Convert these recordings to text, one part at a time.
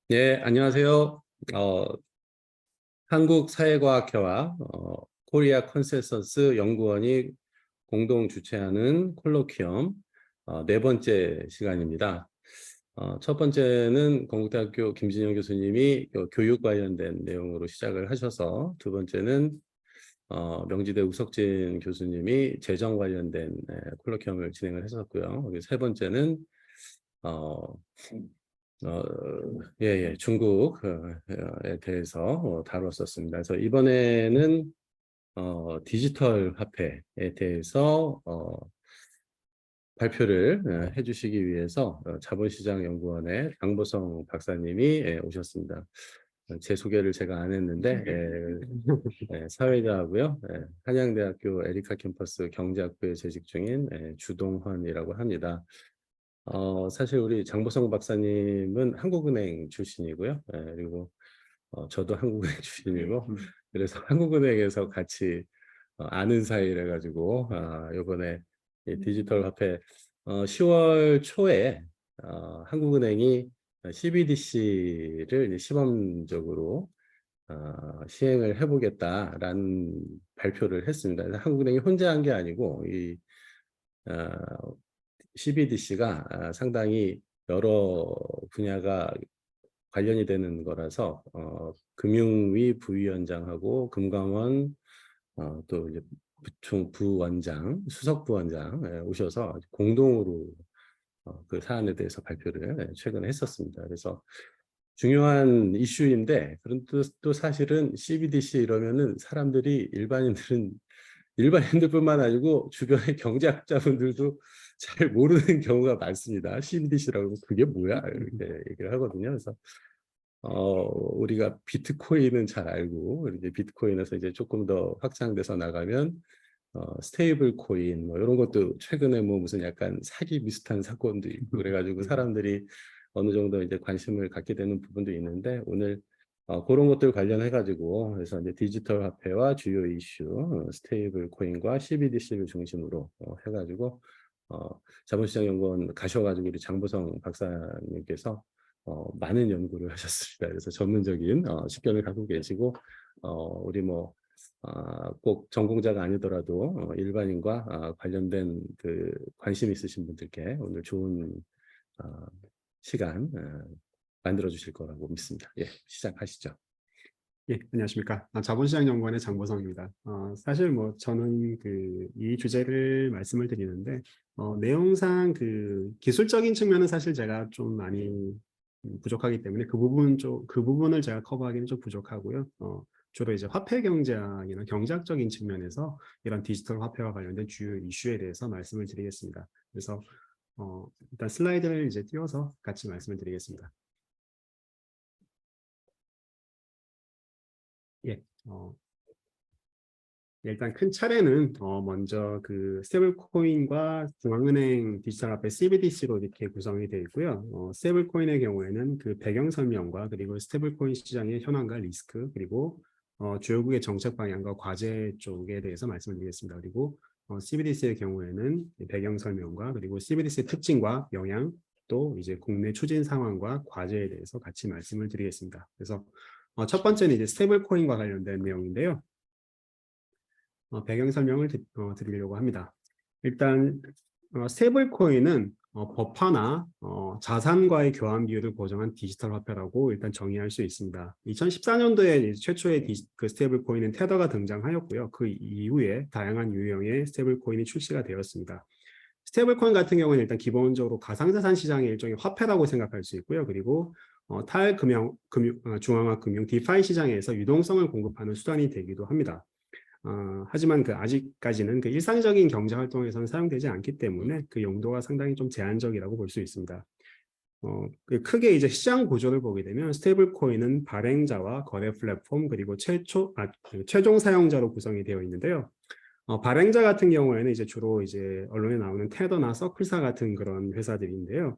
네, 안녕하세요. 어, 한국사회과학회와 코리아 컨센서스 연구원이 공동 주최하는 콜로퀴엄 네 번째 시간입니다. 첫 번째는 건국대학교 김진영 교수님이 교육 관련된 내용으로 시작을 하셔서 두 번째는 명지대 우석진 교수님이 재정 관련된 콜로퀴엄을 진행을 했었고요. 세 번째는 어, 어, 중국에 대해서 다뤘었습니다. 그래서 이번에는 디지털 화폐에 대해서 발표를 해주시기 위해서 자본시장연구원의 강보성 박사님이 오셨습니다. 제 소개를 제가 안 했는데 사회자하고요. 한양대학교 에리카 캠퍼스 경제학부에 재직 중인 주동헌이라고 합니다. 사실 우리 장보성 박사님은 한국은행 출신이고요. 그리고 저도 한국은행 출신이고, 그래서 한국은행에서 같이 아는 사이래 가지고 이번에 디지털 화폐 10월 초에 한국은행이 CBDC를 시범적으로 시행을 해보겠다라는 발표를 했습니다. 한국은행이 혼자 한 게 아니고 이 CBDC가 상당히 여러 분야가 관련이 되는 거라서 금융위 부위원장하고 금감원 또 이제 부원장, 수석 부원장 오셔서 공동으로 그 사안에 대해서 발표를 최근에 했었습니다. 그래서 중요한 이슈인데, 그런데 또 사실은 CBDC 이러면은 사람들이 일반인들뿐만 아니고 주변의 경제학자분들도 잘 모르는 경우가 많습니다. CBDC라고 그게 뭐야? 이렇게 얘기를 하거든요. 그래서 우리가 비트코인은 잘 알고 이제 비트코인에서 이제 조금 더 확장돼서 나가면 스테이블 코인 뭐 이런 것도 최근에 뭐 무슨 약간 사기 비슷한 사건도 있고 그래가지고 사람들이 어느 정도 이제 관심을 갖게 되는 부분도 있는데 오늘 그런 것들 관련해 가지고 그래서 이제 디지털 화폐와 주요 이슈 스테이블 코인과 CBDC를 중심으로 해가지고 자본시장연구원 가셔가지고 우리 장보성 박사님께서 많은 연구를 하셨습니다. 그래서 전문적인 식견을 갖고 계시고 우리 뭐 꼭 전공자가 아니더라도 일반인과 관련된 그 관심 있으신 분들께 오늘 좋은 시간 만들어 주실 거라고 믿습니다. 예, 시작하시죠. 예, 안녕하십니까. 자본시장연구원의 장보성입니다. 사실 뭐 저는 이 주제를 말씀을 드리는데 내용상 기술적인 측면은 사실 제가 좀 많이 부족하기 때문에 그 부분을 제가 커버하기는 좀 부족하고요. 주로 이제 화폐 경제학이나 경제학적인 측면에서 이런 디지털 화폐와 관련된 주요 이슈에 대해서 말씀을 드리겠습니다. 그래서 일단 슬라이드를 이제 띄워서 같이 말씀을 드리겠습니다. 예, 일단 큰 차례는 먼저 스테이블 코인과 중앙은행 디지털 화폐 CBDC로 이렇게 구성이 되어 있고요. 스테이블 코인의 경우에는 그 배경 설명과 그리고 스테이블 코인 시장의 현황과 리스크 그리고 주요국의 정책 방향과 과제 쪽에 대해서 말씀을 드리겠습니다. 그리고 CBDC의 경우에는 배경 설명과 그리고 CBDC의 특징과 영향 또 이제 국내 추진 상황과 과제에 대해서 같이 말씀을 드리겠습니다. 그래서 첫 번째는 이제 스테이블 코인과 관련된 내용인데요. 배경 설명을 드리려고 합니다. 일단 스테이블 코인은 법화나 자산과의 교환 비율을 보정한 디지털 화폐라고 일단 정의할 수 있습니다. 2014년도에 최초의 스테이블 코인은 테더가 등장하였고요. 그 이후에 다양한 유형의 스테이블 코인이 출시가 되었습니다. 스테이블 코인 같은 경우는 일단 기본적으로 가상자산 시장의 일종의 화폐라고 생각할 수 있고요. 그리고 중앙화 금융 디파이 시장에서 유동성을 공급하는 수단이 되기도 합니다. 하지만 아직까지는 일상적인 경제 활동에서는 사용되지 않기 때문에 그 용도가 상당히 좀 제한적이라고 볼 수 있습니다. 크게 이제 시장 구조를 보게 되면 스테이블 코인은 발행자와 거래 플랫폼 그리고 최종 사용자로 구성이 되어 있는데요. 발행자 같은 경우에는 이제 주로 이제 언론에 나오는 테더나 서클사 같은 그런 회사들인데요.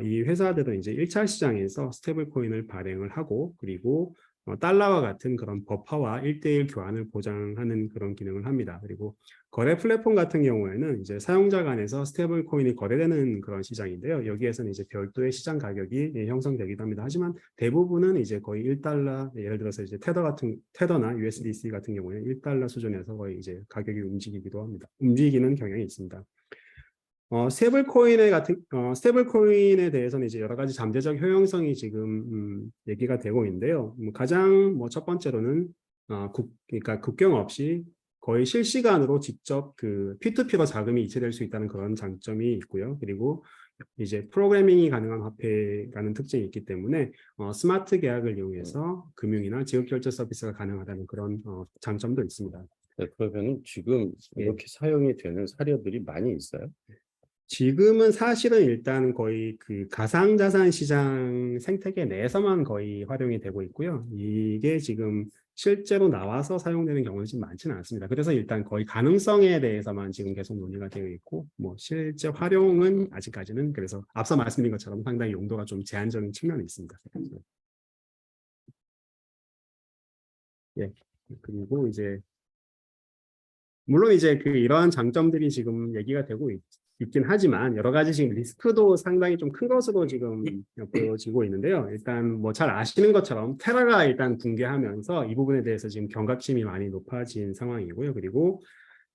이 회사들은 이제 1차 시장에서 스테이블 코인을 발행을 하고 그리고 달러와 같은 그런 버퍼와 1대1 교환을 보장하는 그런 기능을 합니다. 그리고 거래 플랫폼 같은 경우에는 이제 사용자 간에서 스테이블 코인이 거래되는 그런 시장인데요. 여기에서는 이제 별도의 시장 가격이 형성되기도 합니다. 하지만 대부분은 이제 거의 1달러, 예를 들어서 이제 테더나 USDC 같은 경우에 1달러 수준에서 거의 이제 가격이 움직이기도 합니다. 움직이는 경향이 있습니다. 스테이블 코인에 대해서는 이제 여러 가지 잠재적 효용성이 지금 얘기가 되고 있는데요. 가장 첫 번째로는 그러니까 국경 없이 거의 실시간으로 직접 그 P2P로 자금이 이체될 수 있다는 그런 장점이 있고요. 그리고 이제 프로그래밍이 가능한 화폐라는 특징이 있기 때문에 스마트 계약을 이용해서 금융이나 지급결제 서비스가 가능하다는 그런 장점도 있습니다. 네, 그러면 지금 예. 이렇게 사용이 되는 사례들이 많이 있어요? 지금은 사실은 일단 거의 그 가상자산 시장 생태계 내에서만 거의 활용이 되고 있고요. 이게 지금 실제로 나와서 사용되는 경우는 지금 많지는 않습니다. 그래서 일단 거의 가능성에 대해서만 지금 계속 논의가 되어 있고, 실제 활용은 아직까지는 그래서 앞서 말씀드린 것처럼 상당히 용도가 좀 제한적인 측면이 있습니다. 예. 그리고 이제 물론 이제 이러한 장점들이 지금 얘기가 되고 있긴 하지만 여러 가지 지금 리스크도 상당히 좀 큰 것으로 지금 보여지고 있는데요. 일단 잘 아시는 것처럼 테라가 일단 붕괴하면서 이 부분에 대해서 지금 경각심이 많이 높아진 상황이고요. 그리고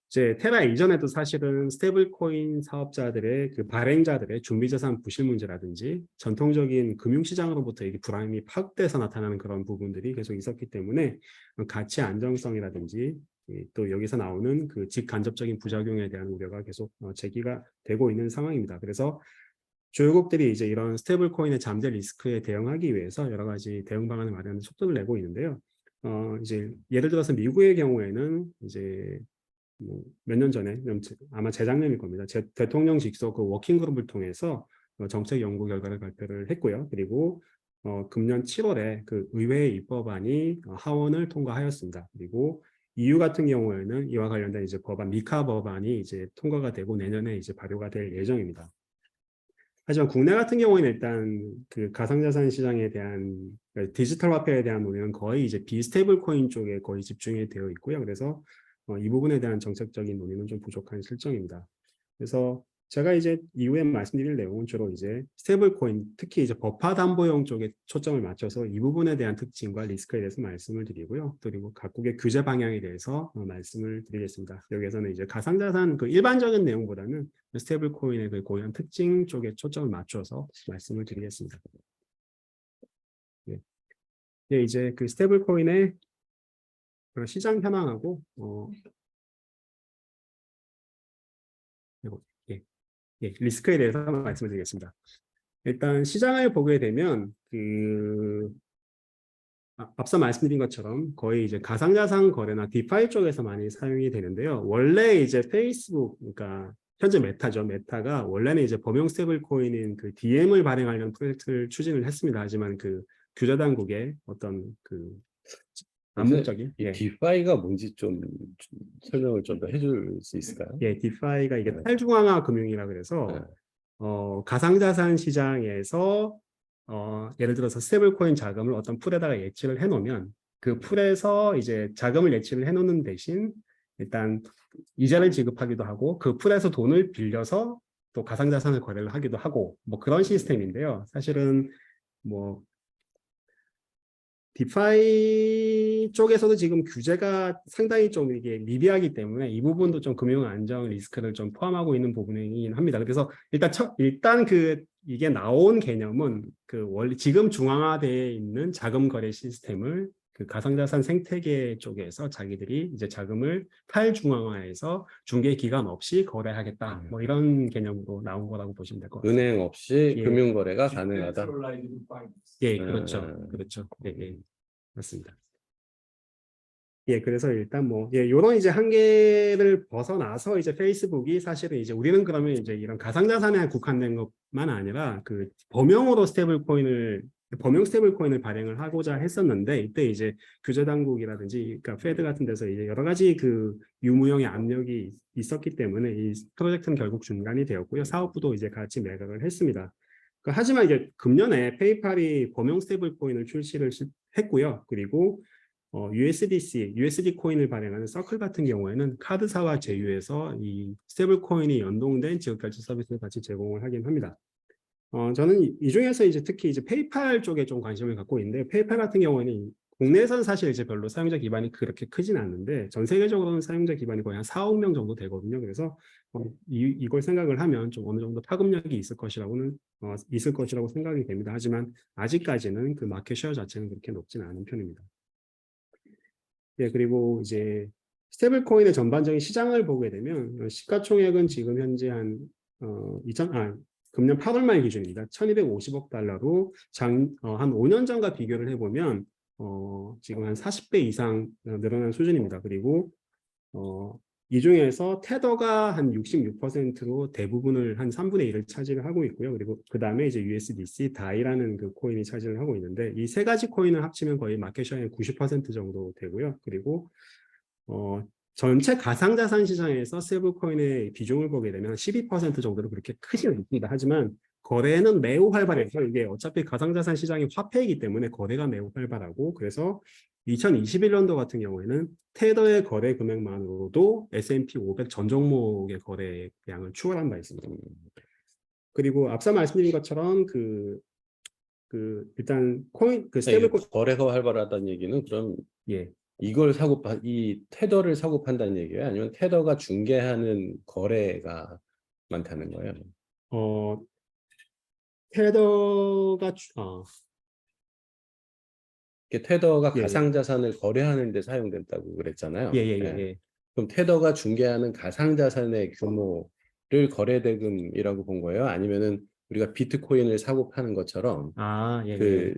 이제 테라 이전에도 사실은 스테이블 코인 사업자들의 그 발행자들의 준비자산 부실 문제라든지 전통적인 금융시장으로부터 이게 불안이 파악돼서 나타나는 그런 부분들이 계속 있었기 때문에 가치 안정성이라든지 또 여기서 나오는 그 직간접적인 부작용에 대한 우려가 계속 제기가 되고 있는 상황입니다. 그래서 주요국들이 이제 이런 스테이블 코인의 잠재 리스크에 대응하기 위해서 여러 가지 대응 방안을 마련하는 속도를 내고 있는데요. 이제 예를 들어서 미국의 경우에는 이제 몇 년 전에 아마 재작년일 겁니다. 대통령 직속 그 워킹 그룹을 통해서 정책 연구 결과를 발표를 했고요. 그리고 금년 7월에 그 의회 입법안이 하원을 통과하였습니다. 그리고 EU 같은 경우에는 이와 관련된 이제 법안 미카 법안이 이제 통과가 되고 내년에 이제 발효가 될 예정입니다. 하지만 국내 같은 경우에는 일단 그 가상자산 시장에 대한 디지털 화폐에 대한 논의는 거의 이제 비스테이블 코인 쪽에 거의 집중이 되어 있고요. 그래서 이 부분에 대한 정책적인 논의는 좀 부족한 실정입니다. 그래서 제가 이제 이후에 말씀드릴 내용은 주로 이제 스테이블 코인, 특히 이제 버파 담보용 쪽에 초점을 맞춰서 이 부분에 대한 특징과 리스크에 대해서 말씀을 드리고요. 그리고 각국의 규제 방향에 대해서 말씀을 드리겠습니다. 여기에서는 이제 가상자산 그 일반적인 내용보다는 스테이블 코인의 그 고유한 특징 쪽에 초점을 맞춰서 말씀을 드리겠습니다. 예, 이제 그 스테이블 코인의 시장 현황하고 리스크에 대해서 말씀을 드리겠습니다. 일단 시장을 보게 되면 앞서 말씀드린 것처럼 거의 이제 가상자산 거래나 디파이 쪽에서 많이 사용이 되는데요. 원래 이제 페이스북, 그러니까 현재 메타죠. 메타가 원래는 이제 범용 스테이블 코인인 그 DM을 발행하려는 프로젝트를 추진을 했습니다. 하지만 그 규제 당국의 어떤 그 암묵적인 이 디파이가 뭔지 좀 설명을 좀 더 해줄 수 있을까요? 디파이가 이게 탈중앙화 금융이라 그래서 가상자산 시장에서 예를 들어서 스테이블 코인 자금을 어떤 풀에다가 예치를 해놓으면 그 풀에서 이제 자금을 예치를 해놓는 대신 일단 이자를 지급하기도 하고 그 풀에서 돈을 빌려서 또 가상자산을 거래를 하기도 하고 그런 시스템인데요. 사실은 디파이 쪽에서도 지금 규제가 상당히 좀 이게 미비하기 때문에 이 부분도 좀 금융 안정 리스크를 좀 포함하고 있는 부분이긴 합니다. 그래서 일단 이게 나온 개념은 원래 지금 중앙화되어 있는 자금 거래 시스템을 그 가상자산 생태계 쪽에서 자기들이 이제 자금을 탈중앙화해서 중개 기관 없이 거래하겠다. 이런 개념으로 나온 거라고 보시면 될 것 같습니다. 은행 없이 금융 거래가 가능하다. 예, 그렇죠. 그렇죠. 예. 맞습니다. 그래서 일단 요런 이제 한계를 벗어나서 이제 페이스북이 사실은 이제 우리는 그러면 이제 이런 가상자산에 국한된 것만 아니라 그 범용 스테이블 코인을 발행을 하고자 했었는데 이때 이제 규제 당국이라든지 그러니까 페드 같은 데서 이제 여러 가지 그 유무형의 압력이 있었기 때문에 이 프로젝트는 결국 중단이 되었고요. 사업부도 이제 같이 매각을 했습니다. 하지만 이제 금년에 페이팔이 범용 스테이블 코인을 출시를 했고요. 그리고 USD 코인을 발행하는 서클 같은 경우에는 카드사와 제휴해서 이 스테이블 코인이 연동된 지역결제 서비스를 같이 제공을 하긴 합니다. 저는 이 중에서 이제 특히 이제 페이팔 쪽에 좀 관심을 갖고 있는데, 페이팔 같은 경우에는 국내에서는 사실 이제 별로 사용자 기반이 그렇게 크진 않는데 전 세계적으로는 사용자 기반이 거의 한 4억 명 정도 되거든요. 그래서 이걸 생각을 하면 좀 어느 정도 파급력이 있을 것이라고 생각이 됩니다. 하지만 아직까지는 그 마켓 쉐어 자체는 그렇게 높지는 않은 편입니다. 예, 그리고 이제 스테이블 코인의 전반적인 시장을 보게 되면 시가총액은 지금 현재 한 금년 8월 말 기준입니다. 1,250억 달러로 한 5년 전과 비교를 해보면 지금 한 40배 이상 늘어난 수준입니다. 그리고 이 중에서 테더가 한 66%로 대부분을 한 3분의 1을 차지를 하고 있고요. 그리고 그 다음에 이제 USDC, 다이라는 그 코인이 차지를 하고 있는데, 이 세 가지 코인을 합치면 거의 마켓쉐어의 90% 정도 되고요. 그리고 전체 가상자산 시장에서 스테이블 코인의 비중을 보게 되면 12% 정도로 그렇게 크지는 않습니다. 하지만 거래는 매우 활발해서, 이게 어차피 가상자산 시장이 화폐이기 때문에 거래가 매우 활발하고, 그래서 2021년도 같은 경우에는 테더의 거래 금액만으로도 S&P 500 전 종목의 거래량을 추월한 바 있습니다. 그리고 앞서 말씀드린 것처럼 일단 스테이블 코인, 거래가 활발하다는 얘기는 그럼 예, 이 테더를 사고 판다는 얘기예요? 아니면 테더가 중개하는 거래가 많다는 거예요? 테더가 테더가 예, 가상자산을 거래하는 데 사용된다고 그랬잖아요. 예. 그럼 테더가 중개하는 가상자산의 규모를 거래대금이라고 본 거예요? 아니면은 우리가 비트코인을 사고 파는 것처럼 그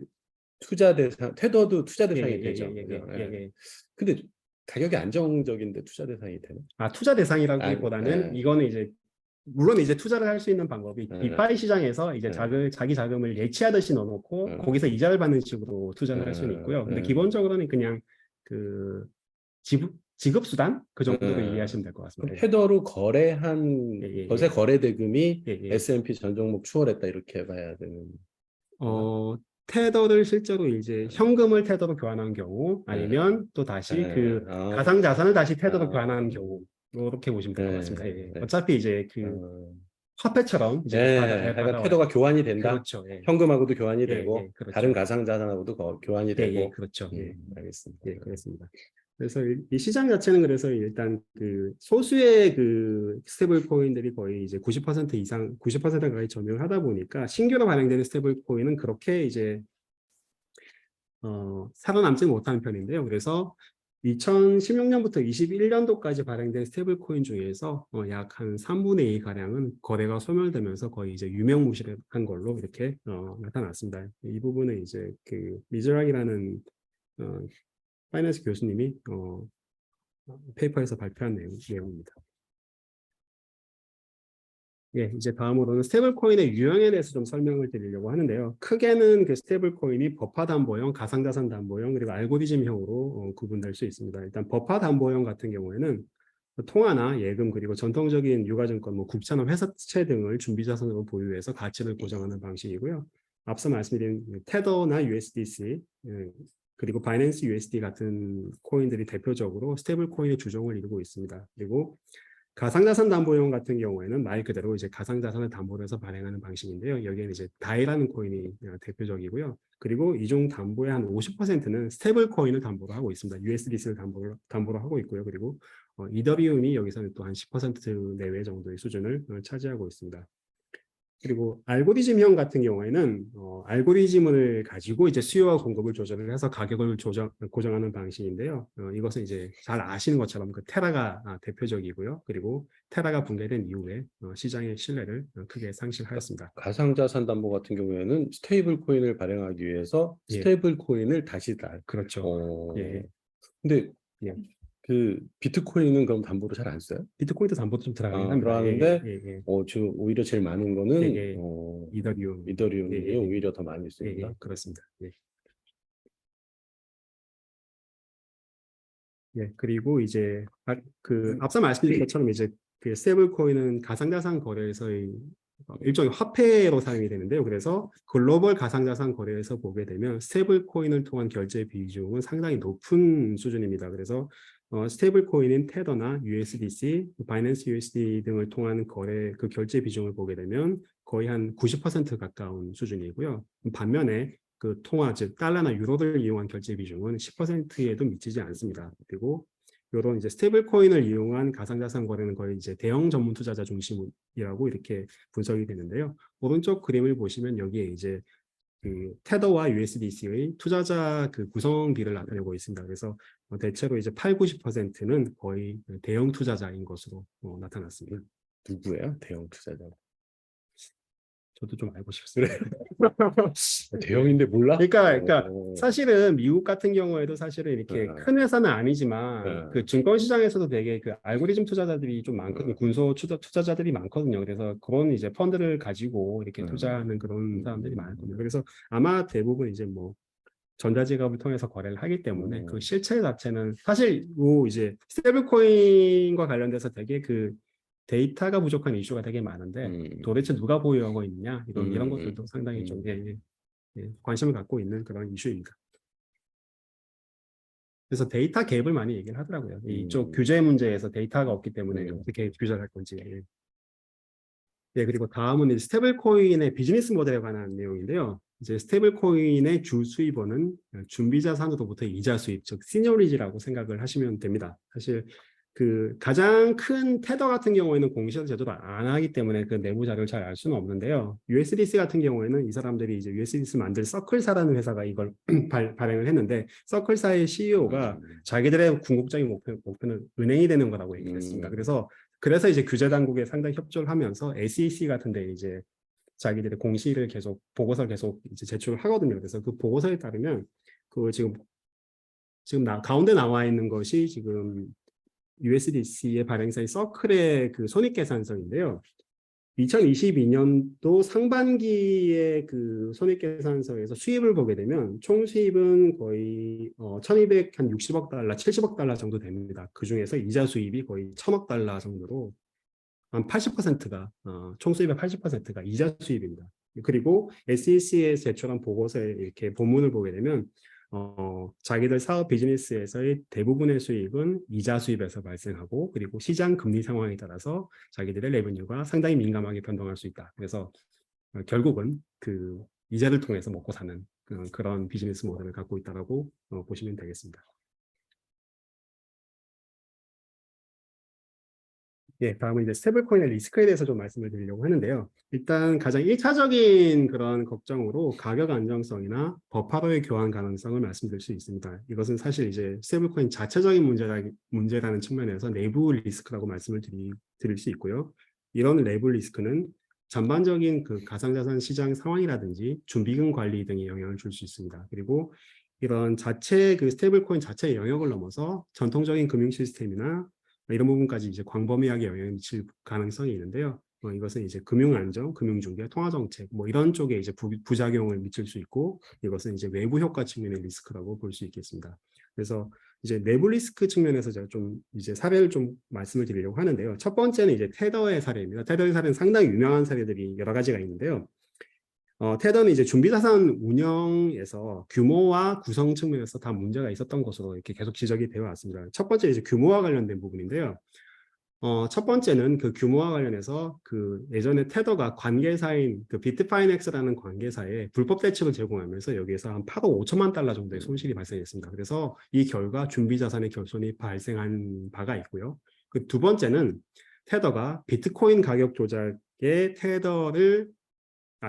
투자 대상, 테더도 투자 대상이 되죠. 근데 가격이 안정적인데 투자 대상이 되나? 투자 대상이라기보다는 이거는 이제 물론 이제 투자를 할 수 있는 방법이 디파이 시장에서 이제 자기 자금을 예치하듯이 넣어놓고 거기서 이자를 받는 식으로 투자를 할 수는 있고요. 근데 기본적으로는 그냥 그 지급 수단 그 정도로 이해하시면 될 것 같습니다. 테더로 거래한 것의 거래 대금이 S&P 전 종목 추월했다 이렇게 봐야 되는. 테더를 실제로 이제 현금을 테더로 교환하는 경우, 아니면 또 다시 가상 자산을 다시 테더로 교환하는 경우, 이렇게 보시면 될 것 같습니다. 어차피 이제 화폐처럼 이제 하여간 테더가 교환이 된다. 그렇죠. 현금하고도 교환이 되고 그렇죠. 다른 가상 자산하고도 교환이 되고. 그렇죠. 알겠습니다. 그렇습니다. 그래서 이 시장 자체는 그래서 일단 소수의 스테이블 코인들이 거의 이제 90% 이상, 90% 가까이 점유를 하다 보니까 신규로 발행되는 스테이블 코인은 그렇게 이제 살아남지 못하는 편인데요. 그래서 2016년부터 21년도까지 발행된 스테이블 코인 중에서 약 한 3분의 2 가량은 거래가 소멸되면서 거의 이제 유명무실한 걸로 이렇게 나타났습니다. 이 부분은 이제 미즈락이라는 파이낸스 교수님이 페이퍼에서 발표한 내용입니다. 이제 다음으로는 스테이블 코인의 유형에 대해서 좀 설명을 드리려고 하는데요. 크게는 스테이블 코인이 버파 담보형, 가상자산 담보형, 그리고 알고리즘형으로 구분될 수 있습니다. 일단 버파 담보형 같은 경우에는 통화나 예금, 그리고 전통적인 유가증권, 국채나 회사채 등을 준비자산으로 보유해서 가치를 보정하는 방식이고요. 앞서 말씀드린 테더나 USDC, 그리고 바이낸스 USD 같은 코인들이 대표적으로 스테이블 코인의 주종을 이루고 있습니다. 그리고 가상자산 담보형 같은 경우에는 말 그대로 이제 가상자산을 담보로 해서 발행하는 방식인데요. 여기에는 이제 다이라는 코인이 대표적이고요. 그리고 이중 담보의 한 50%는 스테이블 코인을 담보로 하고 있습니다. USDC를 담보로 하고 있고요. 그리고 이더리움이 여기서는 또 한 10% 내외 정도의 수준을 차지하고 있습니다. 그리고 알고리즘형 같은 경우에는 알고리즘을 가지고 이제 수요와 공급을 조절을 해서 가격을 고정하는 방식인데요. 이것은 이제 잘 아시는 것처럼 테라가 대표적이고요. 그리고 테라가 붕괴된 이후에 시장의 신뢰를 크게 상실하였습니다. 가상자산 담보 같은 경우에는 스테이블 코인을 발행하기 위해서 스테이블 코인을 다시 그렇죠. 근데 비트코인은 그럼 담보로 잘 안 써요? 비트코인도 담보도 좀 들어가긴 합니다. 들어가는데 지금 오히려 제일 많은 거는 이더리움이 오히려 더 많이 쓰입니다. 그렇습니다. 그리고 이제 앞서 말씀드린 것처럼 이제 스테이블 코인은 가상자산 거래에서의 일종의 화폐로 사용이 되는데요. 그래서 글로벌 가상자산 거래에서 보게 되면 스테이블 코인을 통한 결제 비중은 상당히 높은 수준입니다. 그래서 스테이블 코인인 테더나 USDC, 바이낸스 USD 등을 통한 거래 그 결제 비중을 보게 되면 거의 한 90% 가까운 수준이고요. 반면에 그 통화 즉 달러나 유로를 이용한 결제 비중은 10%에도 미치지 않습니다. 그리고 이런 이제 스테이블 코인을 이용한 가상자산 거래는 거의 이제 대형 전문 투자자 중심이라고 이렇게 분석이 되는데요. 오른쪽 그림을 보시면 여기에 이제 그 테더와 USDC의 투자자 그 구성비를 나타내고 있습니다. 그래서 대체로 이제 8, 90%는 거의 대형 투자자인 것으로 나타났습니다. 누구예요? 대형 투자자. 저도 좀 알고 싶습니다. 대형인데 몰라? 그러니까 사실은 미국 같은 경우에도 사실은 이렇게 네. 큰 회사는 아니지만 네. 그 증권 시장에서도 되게 그 알고리즘 투자자들이 좀 많거든요. 군소 투자자들이 많거든요. 그래서 그런 이제 펀드를 가지고 이렇게 투자하는 그런 사람들이 많거든요. 그래서 아마 대부분 이제 뭐 전자지갑을 통해서 거래를 하기 때문에 그 실체 자체는 사실 뭐 이제 스테이블 코인과 관련돼서 되게 그 데이터가 부족한 이슈가 되게 많은데 도대체 누가 보유하고 있느냐 이런 것들도 상당히 좀 관심을 갖고 있는 그런 이슈입니다. 그래서 데이터 갭을 많이 얘기를 하더라고요. 이쪽 규제 문제에서 데이터가 없기 때문에 어떻게 규제를 할 건지. 그리고 다음은 이제 스테이블 코인의 비즈니스 모델에 관한 내용인데요. 이제 스테이블 코인의 주 수입원은 준비 자산으로부터 이자 수입, 즉 시니어리지라고 생각을 하시면 됩니다. 사실 그 가장 큰 테더 같은 경우에는 공시에서 제대로 안 하기 때문에 그 내부 자료를 잘 알 수는 없는데요. USDC 같은 경우에는 이 사람들이 이제 USDC 만들 서클사라는 회사가 이걸 발행을 했는데 서클사의 CEO가 자기들의 궁극적인 목표는 은행이 되는 거라고 얘기했습니다. 그래서 이제 규제 당국에 상당히 협조를 하면서 SEC 같은데 이제 자기들의 공시를 계속 보고서를 계속 이제 제출을 하거든요. 그래서 그 보고서에 따르면 그 지금 가운데 나와 있는 것이 지금 USDC의 발행사인 서클의 그 손익계산서인데요. 2022년도 상반기에 그 손익계산서에서 수입을 보게 되면 총 수입은 거의 1260억 달러, 70억 달러 정도 됩니다. 그 중에서 이자 수입이 거의 1000억 달러 정도로 한 80%가 총 수입의 80%가 이자 수입입니다. 그리고 SEC에 제출한 보고서에 이렇게 본문을 보게 되면 자기들 사업 비즈니스에서의 대부분의 수익은 이자 수입에서 발생하고 그리고 시장 금리 상황에 따라서 자기들의 레버뉴가 상당히 민감하게 변동할 수 있다. 그래서 결국은 그 이자를 통해서 먹고 사는 그런 비즈니스 모델을 갖고 있다고 보시면 되겠습니다. 다음은 이제 스테이블코인의 리스크에 대해서 좀 말씀을 드리려고 하는데요. 일단 가장 1차적인 그런 걱정으로 가격 안정성이나 버파로의 교환 가능성을 말씀드릴 수 있습니다. 이것은 사실 이제 스테이블코인 자체적인 문제라는 측면에서 내부 리스크라고 말씀을 드릴 수 있고요. 이런 내부 리스크는 전반적인 그 가상자산 시장 상황이라든지 준비금 관리 등에 영향을 줄 수 있습니다. 그리고 이런 그 스테이블코인 자체의 영역을 넘어서 전통적인 금융 시스템이나 이런 부분까지 이제 광범위하게 영향을 미칠 가능성이 있는데요. 이것은 이제 금융안정, 금융중개, 통화정책 뭐 이런 쪽에 이제 부작용을 미칠 수 있고 이것은 이제 외부 효과 측면의 리스크라고 볼 수 있겠습니다. 그래서 이제 내부 리스크 측면에서 제가 좀 이제 사례를 좀 말씀을 드리려고 하는데요. 첫 번째는 이제 테더의 사례입니다. 테더의 사례는 상당히 유명한 사례들이 여러 가지가 있는데요. 테더는 이제 준비자산 운영에서 규모와 구성 측면에서 다 문제가 있었던 것으로 이렇게 계속 지적이 되어 왔습니다. 첫 번째 이제 규모와 관련된 부분인데요. 첫 번째는 그 규모와 관련해서 그 예전에 테더가 관계사인 그 비트파이넥스라는 관계사에 불법 대출을 제공하면서 여기에서 한 8억 5천만 달러 정도의 손실이 발생했습니다. 그래서 이 결과 준비자산의 결손이 발생한 바가 있고요. 그 두 번째는 테더가 비트코인 가격 조작에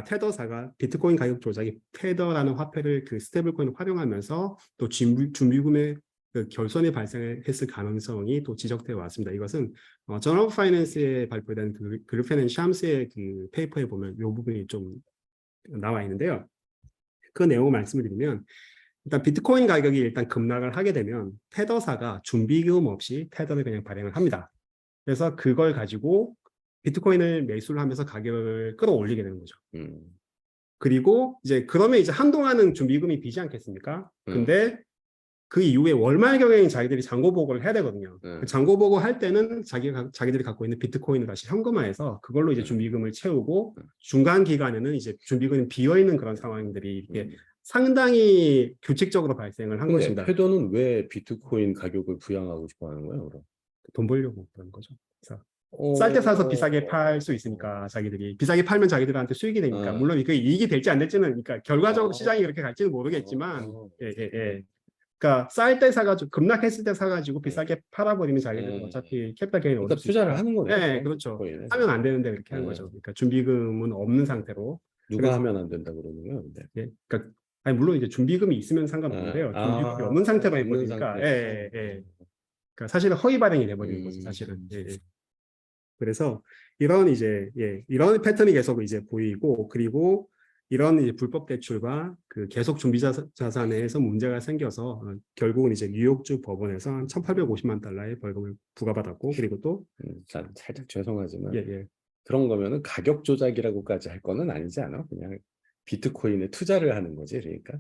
테더사가 비트코인 가격 조작이 테더라는 화폐를 그 스테이블코인을 활용하면서 또 준비금의 그 결손이 발생했을 가능성이 또 지적되어 왔습니다. 이것은 저널 오브 파이낸스에 발표된 그 그리펜 앤 샴스의 그 페이퍼에 보면 이 부분이 좀 나와 있는데요. 그 내용을 말씀을 드리면 일단 비트코인 가격이 일단 급락을 하게 되면 테더사가 준비금 없이 테더를 그냥 발행을 합니다. 그래서 그걸 가지고 비트코인을 매수를 하면서 가격을 끌어올리게 되는 거죠. 그리고 이제 그러면 이제 한동안은 준비금이 비지 않겠습니까? 근데 그 이후에 월말 경영인 자기들이 잔고 보고를 해야 되거든요. 네. 그 잔고 보고 할 때는 자기들이 갖고 있는 비트코인을 다시 현금화해서 그걸로 이제 네. 준비금을 채우고 네. 중간 기간에는 이제 준비금이 비어 있는 그런 상황들이 이렇게 음. 상당히 규칙적으로 발생을 한 근데 것입니다. 테더는 왜 비트코인 가격을 부양하고 싶어 하는 거예요, 그럼? 돈 벌려고 그런 거죠. 그래서 쌀 때 사서 비싸게 팔 수 있으니까 자기들이 비싸게 팔면 자기들한테 수익이 되니까 물론 이게 이익이 될지 안 될지는 그러니까 결과적으로 시장이 그렇게 갈지는 모르겠지만 예. 그러니까 쌀 때 사가지고 급락했을 때 사가지고 비싸게 팔아버리면 자기들은 어차피 캐피탈 게인 일단 얻을 수 투자를 있으니까. 하는 거네요. 네, 그렇죠. 비트코인에. 하면 안 되는데 그렇게 하는 거죠. 그러니까 준비금은 없는 상태로. 누가 그래서 하면 안 된다 그러는 거예요, 근데. 예, 그러니까 아니 물론 이제 준비금이 있으면 상관없는데요. 준비금이 없는 상태로 없는 해버리니까 상태에서. 그러니까 사실은 허위 발행이 돼버리는 거죠. 음. 사실은. 예. 그래서 이런 이제 이런 패턴이 계속 이제 보이고 그리고 이런 이제 불법 대출과 그 계속 준비 자산에서 문제가 생겨서 결국은 이제 뉴욕주 법원에서 한 1,850만 달러의 벌금을 부과받았고 그리고 또 살짝 죄송하지만 예. 그런 거면은 가격 조작이라고까지 할 거는 아니지 않아? 그냥 비트코인에 투자를 하는 거지. 그러니까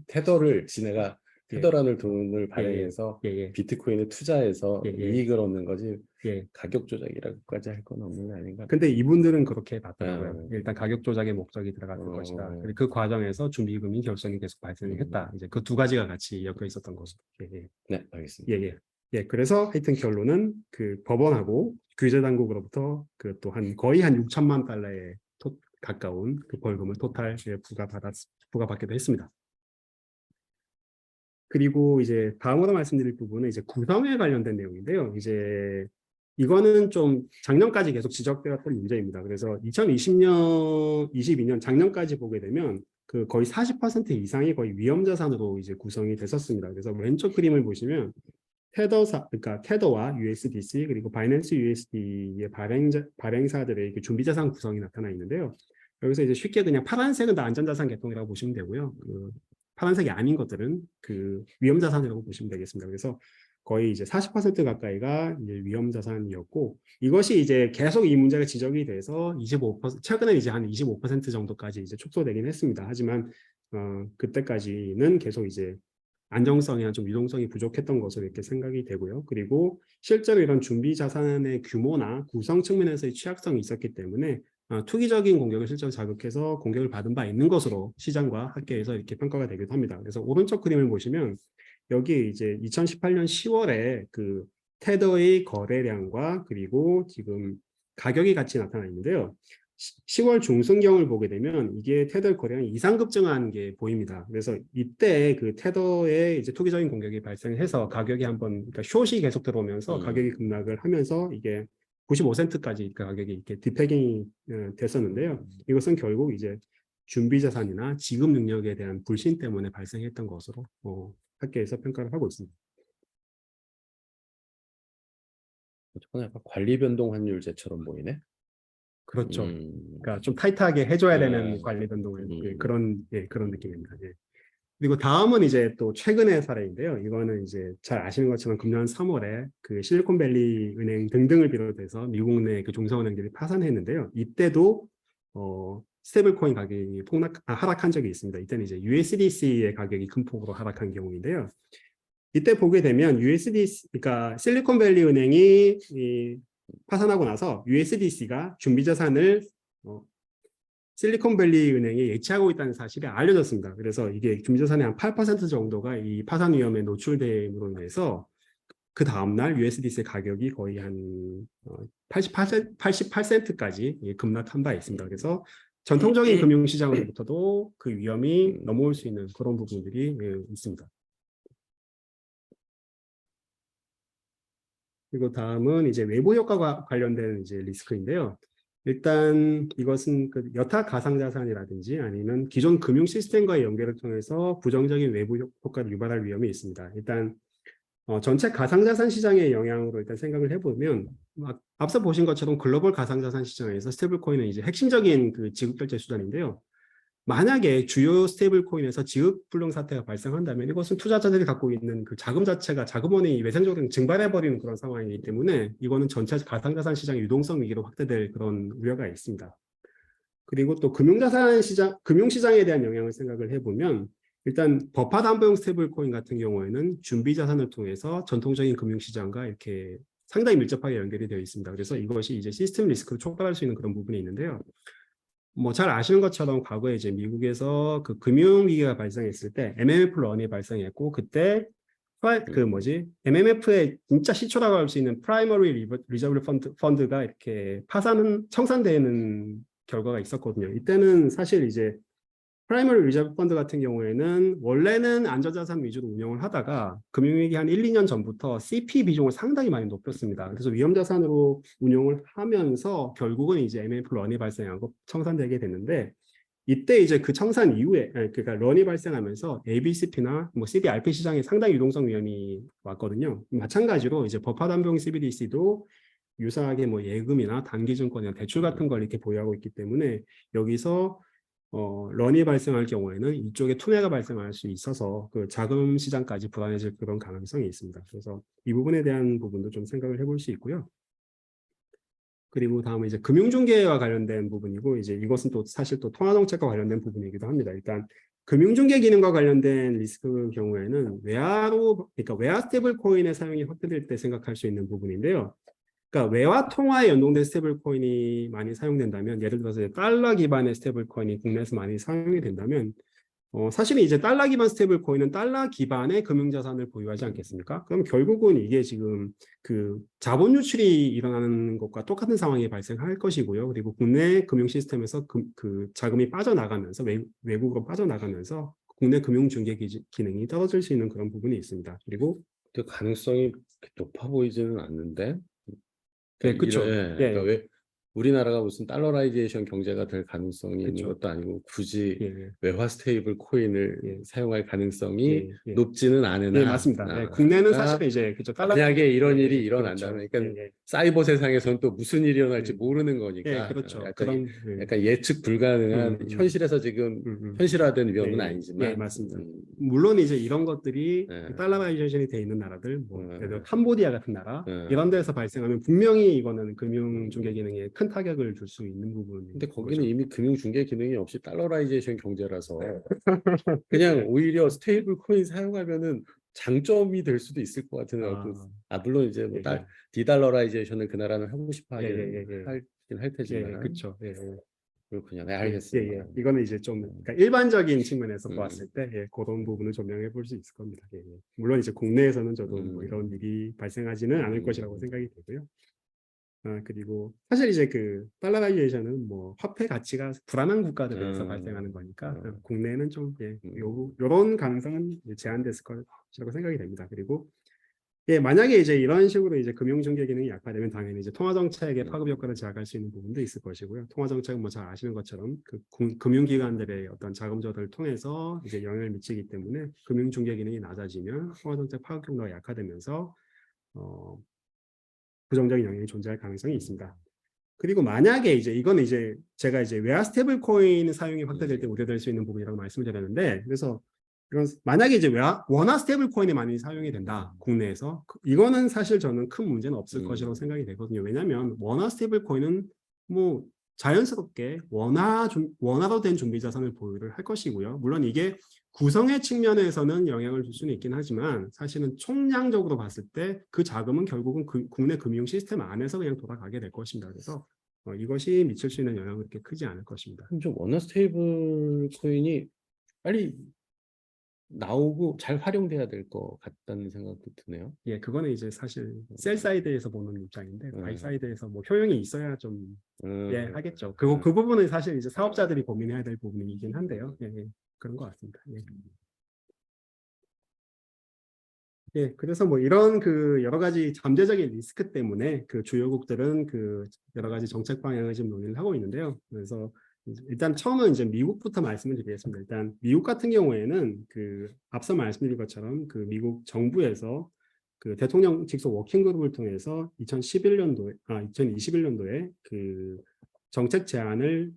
지네가 테더라는 돈을 발행해서 예. 비트코인에 투자해서 예. 이익을 얻는 거지. 예. 가격 조작이라고까지 할 건 없는 게 아닌가. 근데 이분들은 그렇게 봤더라고요. 일단 가격 조작의 목적이 들어갔을 것이다. 그리고 그 과정에서 준비금이 결손이 계속 발생했다. 이제 그 두 가지가 같이 엮여 있었던 거죠. 네, 알겠습니다. 그래서 하여튼 결론은 그 법원하고 규제 당국으로부터 그 또 거의 한 6천만 달러에 가까운 그 벌금을 토탈 부과받기도 했습니다. 그리고 이제 다음으로 말씀드릴 부분은 이제 구성에 관련된 내용인데요. 이제 이거는 좀 작년까지 계속 지적되었던 문제입니다. 그래서 2020년, 22년 작년까지 보게 되면 그 거의 40% 이상이 거의 위험자산으로 이제 구성이 됐었습니다. 그래서 왼쪽 그림을 보시면 그러니까 테더와 USDC 그리고 바이낸스 USD의 발행사들의 준비자산 구성이 나타나 있는데요. 여기서 이제 쉽게 그냥 파란색은 다 안전자산 계통이라고 보시면 되고요. 그 파란색이 아닌 것들은 그 위험자산이라고 보시면 되겠습니다. 그래서 거의 이제 40% 가까이가 이제 위험자산이었고 이것이 이제 계속 이 문제가 지적이 돼서 25% 최근에 이제 한 25% 정도까지 이제 축소되긴 했습니다. 하지만 그때까지는 계속 이제 안정성이나 좀 유동성이 부족했던 것으로 이렇게 생각이 되고요. 그리고 실제로 이런 준비 자산의 규모나 구성 측면에서의 취약성이 있었기 때문에 투기적인 공격을 실제로 자극해서 공격을 받은 바 있는 것으로 시장과 학계에서 이렇게 평가가 되기도 합니다. 그래서 오른쪽 그림을 보시면 여기 이제 2018년 10월에 그 테더의 거래량과 그리고 지금 가격이 같이 나타나 있는데요. 10월 중순경을 보게 되면 이게 테더의 거래량이 이상급증한 게 보입니다. 그래서 이때 그 테더의 이제 투기적인 공격이 발생해서 가격이 그러니까 숏이 계속 들어오면서 가격이 급락을 하면서 이게 95센트까지 가격이 이렇게 디패깅이 됐었는데요. 이것은 결국 이제 준비자산이나 지급 능력에 대한 불신 때문에 발생했던 것으로 학계에서 평가를 하고 있습니다. 약간 관리 변동 환율제처럼 보이네. 그렇죠. 그러니까 좀 타이트하게 해줘야 되는 관리 변동을 그런 느낌입니다. 예. 그리고 다음은 이제 또 최근의 사례인데요. 이거는 이제 잘 아시는 것처럼 금년 3월에 그 실리콘밸리 은행 등등을 비롯해서 미국 내 그 중소은행들이 파산했는데요. 이때도 스테이블코인 가격이 하락한 적이 있습니다. 이때는 이제 USDC의 가격이 큰 폭으로 하락한 경우인데요. 이때 보게 되면 그러니까 실리콘밸리 은행이 파산하고 나서 USDC가 준비자산을 실리콘밸리 은행이 예치하고 있다는 사실이 알려졌습니다. 그래서 이게 준비자산의 한 8% 정도가 이 파산 위험에 노출됨으로 인해서 그 다음날 USDC의 가격이 거의 한 88센트까지 급락한 바 있습니다. 그래서 전통적인 금융시장으로부터도 그 위험이 넘어올 수 있는 그런 부분들이 있습니다. 그리고 다음은 이제 외부 효과가 관련된 이제 리스크인데요. 일단 이것은 그 여타 가상자산이라든지 아니면 기존 금융 시스템과의 연결을 통해서 부정적인 외부 효과를 유발할 위험이 있습니다. 일단 전체 가상자산 시장의 영향으로 일단 생각을 해보면 앞서 보신 것처럼 글로벌 가상자산 시장에서 스테이블코인은 이제 핵심적인 그 지급결제 수단인데요. 만약에 주요 스테이블코인에서 지급불능 사태가 발생한다면 이것은 투자자들이 갖고 있는 그 자금 자체가 자금원이 외생적으로 증발해버리는 그런 상황이기 때문에 이거는 전체 가상자산 시장의 유동성 위기로 확대될 그런 우려가 있습니다. 그리고 또 금융시장에 대한 영향을 생각을 해보면 일단 버파 담보형 스테이블 코인 같은 경우에는 준비 자산을 통해서 전통적인 금융시장과 이렇게 상당히 밀접하게 연결이 되어 있습니다. 그래서 이것이 이제 시스템 리스크를 촉발할 수 있는 그런 부분이 있는데요. 뭐 잘 아시는 것처럼 과거에 이제 미국에서 그 금융위기가 발생했을 때 MMF 런이 발생했고 그때 그 뭐지 MMF의 진짜 시초라고 할 수 있는 프라이머리 리저브 펀드가 이렇게 청산되는 결과가 있었거든요. 이때는 사실 이제 프라이머리 리저브 펀드 같은 경우에는 원래는 안전자산 위주로 운영을 하다가 금융위기 한 1, 2년 전부터 CP 비중을 상당히 많이 높였습니다. 그래서 위험자산으로 운용을 하면서 결국은 이제 MMF 런이 발생하고 청산되게 됐는데 이때 이제 그 청산 이후에 그러니까 런이 발생하면서 ABCP나 뭐 CBRP 시장에 상당히 유동성 위험이 왔거든요. 마찬가지로 이제 버파담보형 CBDC도 유사하게 뭐 예금이나 단기증권이나 대출 같은 걸 이렇게 보유하고 있기 때문에 여기서 런이 발생할 경우에는 이쪽에 투매가 발생할 수 있어서 그 자금 시장까지 불안해질 그런 가능성이 있습니다. 그래서 이 부분에 대한 부분도 좀 생각을 해볼 수 있고요. 그리고 다음에 이제 금융중개와 관련된 부분이고 이제 이것은 또 사실 또 통화정책과 관련된 부분이기도 합니다. 일단 금융중개 기능과 관련된 리스크 경우에는 그러니까 외화 스테이블 코인의 사용이 확대될 때 생각할 수 있는 부분인데요. 그러니까 외화 통화에 연동된 스테이블 코인이 많이 사용된다면 예를 들어서 달러 기반의 스테이블 코인이 국내에서 많이 사용이 된다면 사실은 이제 달러 기반 스테이블 코인은 달러 기반의 금융자산을 보유하지 않겠습니까? 그럼 결국은 이게 지금 그 자본 유출이 일어나는 것과 똑같은 상황이 발생할 것이고요. 그리고 국내 금융 시스템에서 그 자금이 빠져나가면서 외국으로 빠져나가면서 국내 금융 중개 기능이 떨어질 수 있는 그런 부분이 있습니다. 그리고 그 가능성이 그렇게 높아 보이지는 않는데. 네, 그렇죠. 그러니까 왜 우리나라가 무슨 달러라이제이션 경제가 될 가능성이 있는 그쵸. 것도 아니고 굳이 예, 외화 스테이블 코인을 예, 사용할 가능성이 예. 높지는 예, 않으나 맞습니다. 국내는 사실은 이제 그죠. 만약에 이런 일이 그렇죠. 일어난다면, 그러니까 사이버 세상에서는 또 무슨 일이 일어날지 예, 모르는 예, 거니까 그렇죠. 약간 예측 불가능한, 현실에서 지금 현실화된 위험은 예, 아니지만 맞습니다. 물론 이제 이런 것들이 예, 달러라이제이션이 돼 있는 나라들, 뭐 예, 예를 들어 캄보디아 같은 나라 예. 이런 데서 발생하면 분명히 이거는 금융 중개 기능에 큰 타격을 줄 수 있는 부분인 근데 거기는 거죠. 이미 금융 중개 기능이 없이 달러라이제이션 경제라서 그냥 오히려 스테이블 코인 사용하면은 장점이 될 수도 있을 것 같은 어떤, 물론 이제 뭐 예, 디달러라이제이션을 그 나라는 하고 싶어 예, 하긴 할 테지만. 그렇죠. 그렇군요. 네, 예. 알겠습니다. 이거는 이제 좀 그러니까 일반적인 측면에서 음, 보았을 때 그런 부분을 조명해 볼 수 있을 겁니다. 물론 이제 국내에서는 저도 뭐 음, 이런 일이 발생하지는 않을 것이라고 음, 생각이 되고요. 그리고 사실 이제 그 달러라이제이션은 뭐 화폐 가치가 불안한 국가들에서 발생하는 거니까 국내는 좀 요런 가능성은 이제 제한됐을 것이라고 생각이 됩니다. 그리고 만약에 이제 이런 식으로 이제 금융중개 기능이 약화되면 당연히 이제 통화정책의 파급 효과를 제약할 수 있는 부분도 있을 것이고요. 통화정책은 뭐 잘 아시는 것처럼 그 금융기관들의 어떤 자금 조달을 통해서 이제 영향을 미치기 때문에 금융중개 기능이 낮아지면 통화정책 파급 효과가 약화되면서 부정적인 영향이 존재할 가능성이 있습니다. 그리고 만약에 이제 이건 이제 제가 이제 외화 스테이블 코인 사용이 확대될 때 우려될 수 있는 부분이라고 말씀을 드렸는데, 그래서 이건 만약에 이제 원화 스테이블 코인이 많이 사용이 된다 국내에서, 이거는 사실 저는 큰 문제는 없을 것이라고 생각이 되거든요. 왜냐하면 원화 스테이블 코인은 뭐 자연스럽게 원화로 된 준비 자산을 보유를 할 것이고요. 물론 이게 구성의 측면에서는 영향을 줄 수는 있긴 하지만 사실은 총량적으로 봤을 때 그 자금은 결국은 국내 금융 시스템 안에서 그냥 돌아가게 될 것입니다. 그래서 이것이 미칠 수 있는 영향은 그렇게 크지 않을 것입니다. 좀 원화 스테이블 코인이 빨리 나오고 잘 활용돼야 될 것 같다는 생각도 드네요. 예, 그거는 이제 사실 셀 사이드에서 보는 입장인데 바이 사이드에서 뭐 효용이 있어야 좀 하겠죠. 그 부분은 사실 이제 사업자들이 고민해야 될 부분이긴 한데요. 그런 것 같습니다. 그래서 뭐 이런 그 여러 가지 잠재적인 리스크 때문에 그 주요국들은 그 여러 가지 정책 방향을 지금 논의를 하고 있는데요. 그래서 일단 처음은 이제 미국부터 말씀을 드리겠습니다. 일단 미국 같은 경우에는 그 앞서 말씀드린 것처럼 그 미국 정부에서 그 대통령 직속 워킹그룹을 통해서 2021년도에 그 정책 제안을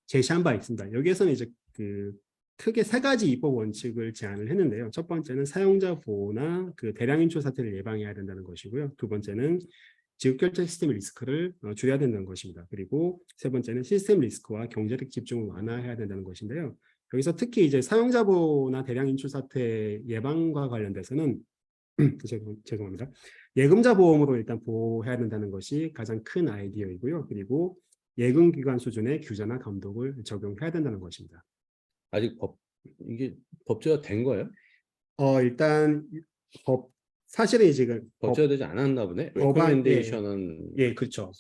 제시한 바 있습니다. 여기에서는 이제 그 크게 세 가지 입법 원칙을 제안을 했는데요. 첫 번째는 사용자 보호나 그 대량 인출 사태를 예방해야 된다는 것이고요. 두 번째는 지급결제 시스템 리스크를 줄여야 된다는 것입니다. 그리고 세 번째는 시스템 리스크와 경제력 집중을 완화해야 된다는 것인데요. 여기서 특히 이제 사용자 보호나 대량 인출 사태 예방과 관련돼서는 죄송합니다. 예금자 보험으로 일단 보호해야 된다는 것이 가장 큰 아이디어이고요. 그리고 예금 기관 수준의 규제나 감독을 적용해야 된다는 것입니다. 아직 이게 법제화 된 거예요? 일단 사실은 이제 법제화 되지 않았나 보네. 법안, 레코멘데이션은 예, 그렇죠.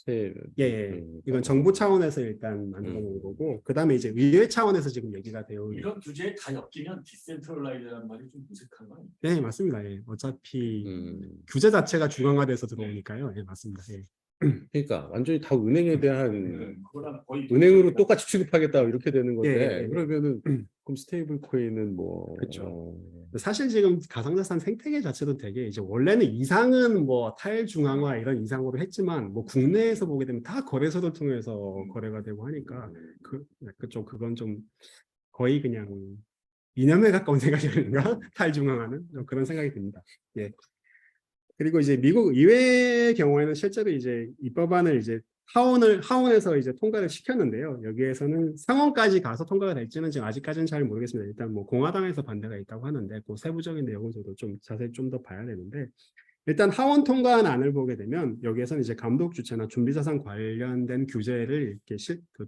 이건 정부 차원에서 일단 만들어 놓은 거고, 그 다음에 이제 의회 차원에서 지금 얘기가 되어 있는. 이런 규제에 다 엮이면 디센트럴라이즈라는 말이 좀 무색한 거 아니에요? 네, 맞습니다. 예. 어차피 규제 자체가 중앙화돼서 들어오니까요. 예, 맞습니다. 예. 그러니까 완전히 다 은행에 대한 그거랑 거의 은행으로 똑같이 취급하겠다 이렇게 되는 건데 예. 그러면은 그럼 스테이블 코인은 뭐 그렇죠. 사실 지금 가상자산 생태계 자체도 되게 이제 원래는 이상은 뭐 탈중앙화 이런 이상으로 했지만 뭐 국내에서 보게 되면 다 거래소를 통해서 거래가 되고 하니까 그건 좀 거의 그냥 이념에 가까운 생각이 아닌가? 탈중앙화는 좀 그런 생각이 듭니다. 예. 그리고 이제 미국 의회의 경우에는 실제로 이제 이 법안을 이제 하원에서 이제 통과를 시켰는데요. 여기에서는 상원까지 가서 통과가 될지는 지금 아직까지는 잘 모르겠습니다. 일단 뭐 공화당에서 반대가 있다고 하는데 그 세부적인 내용은 저도 좀 자세히 좀 더 봐야 되는데 일단 하원 통과안을 보게 되면 여기에서는 이제 감독 주체나 준비자산 관련된 규제를 이렇게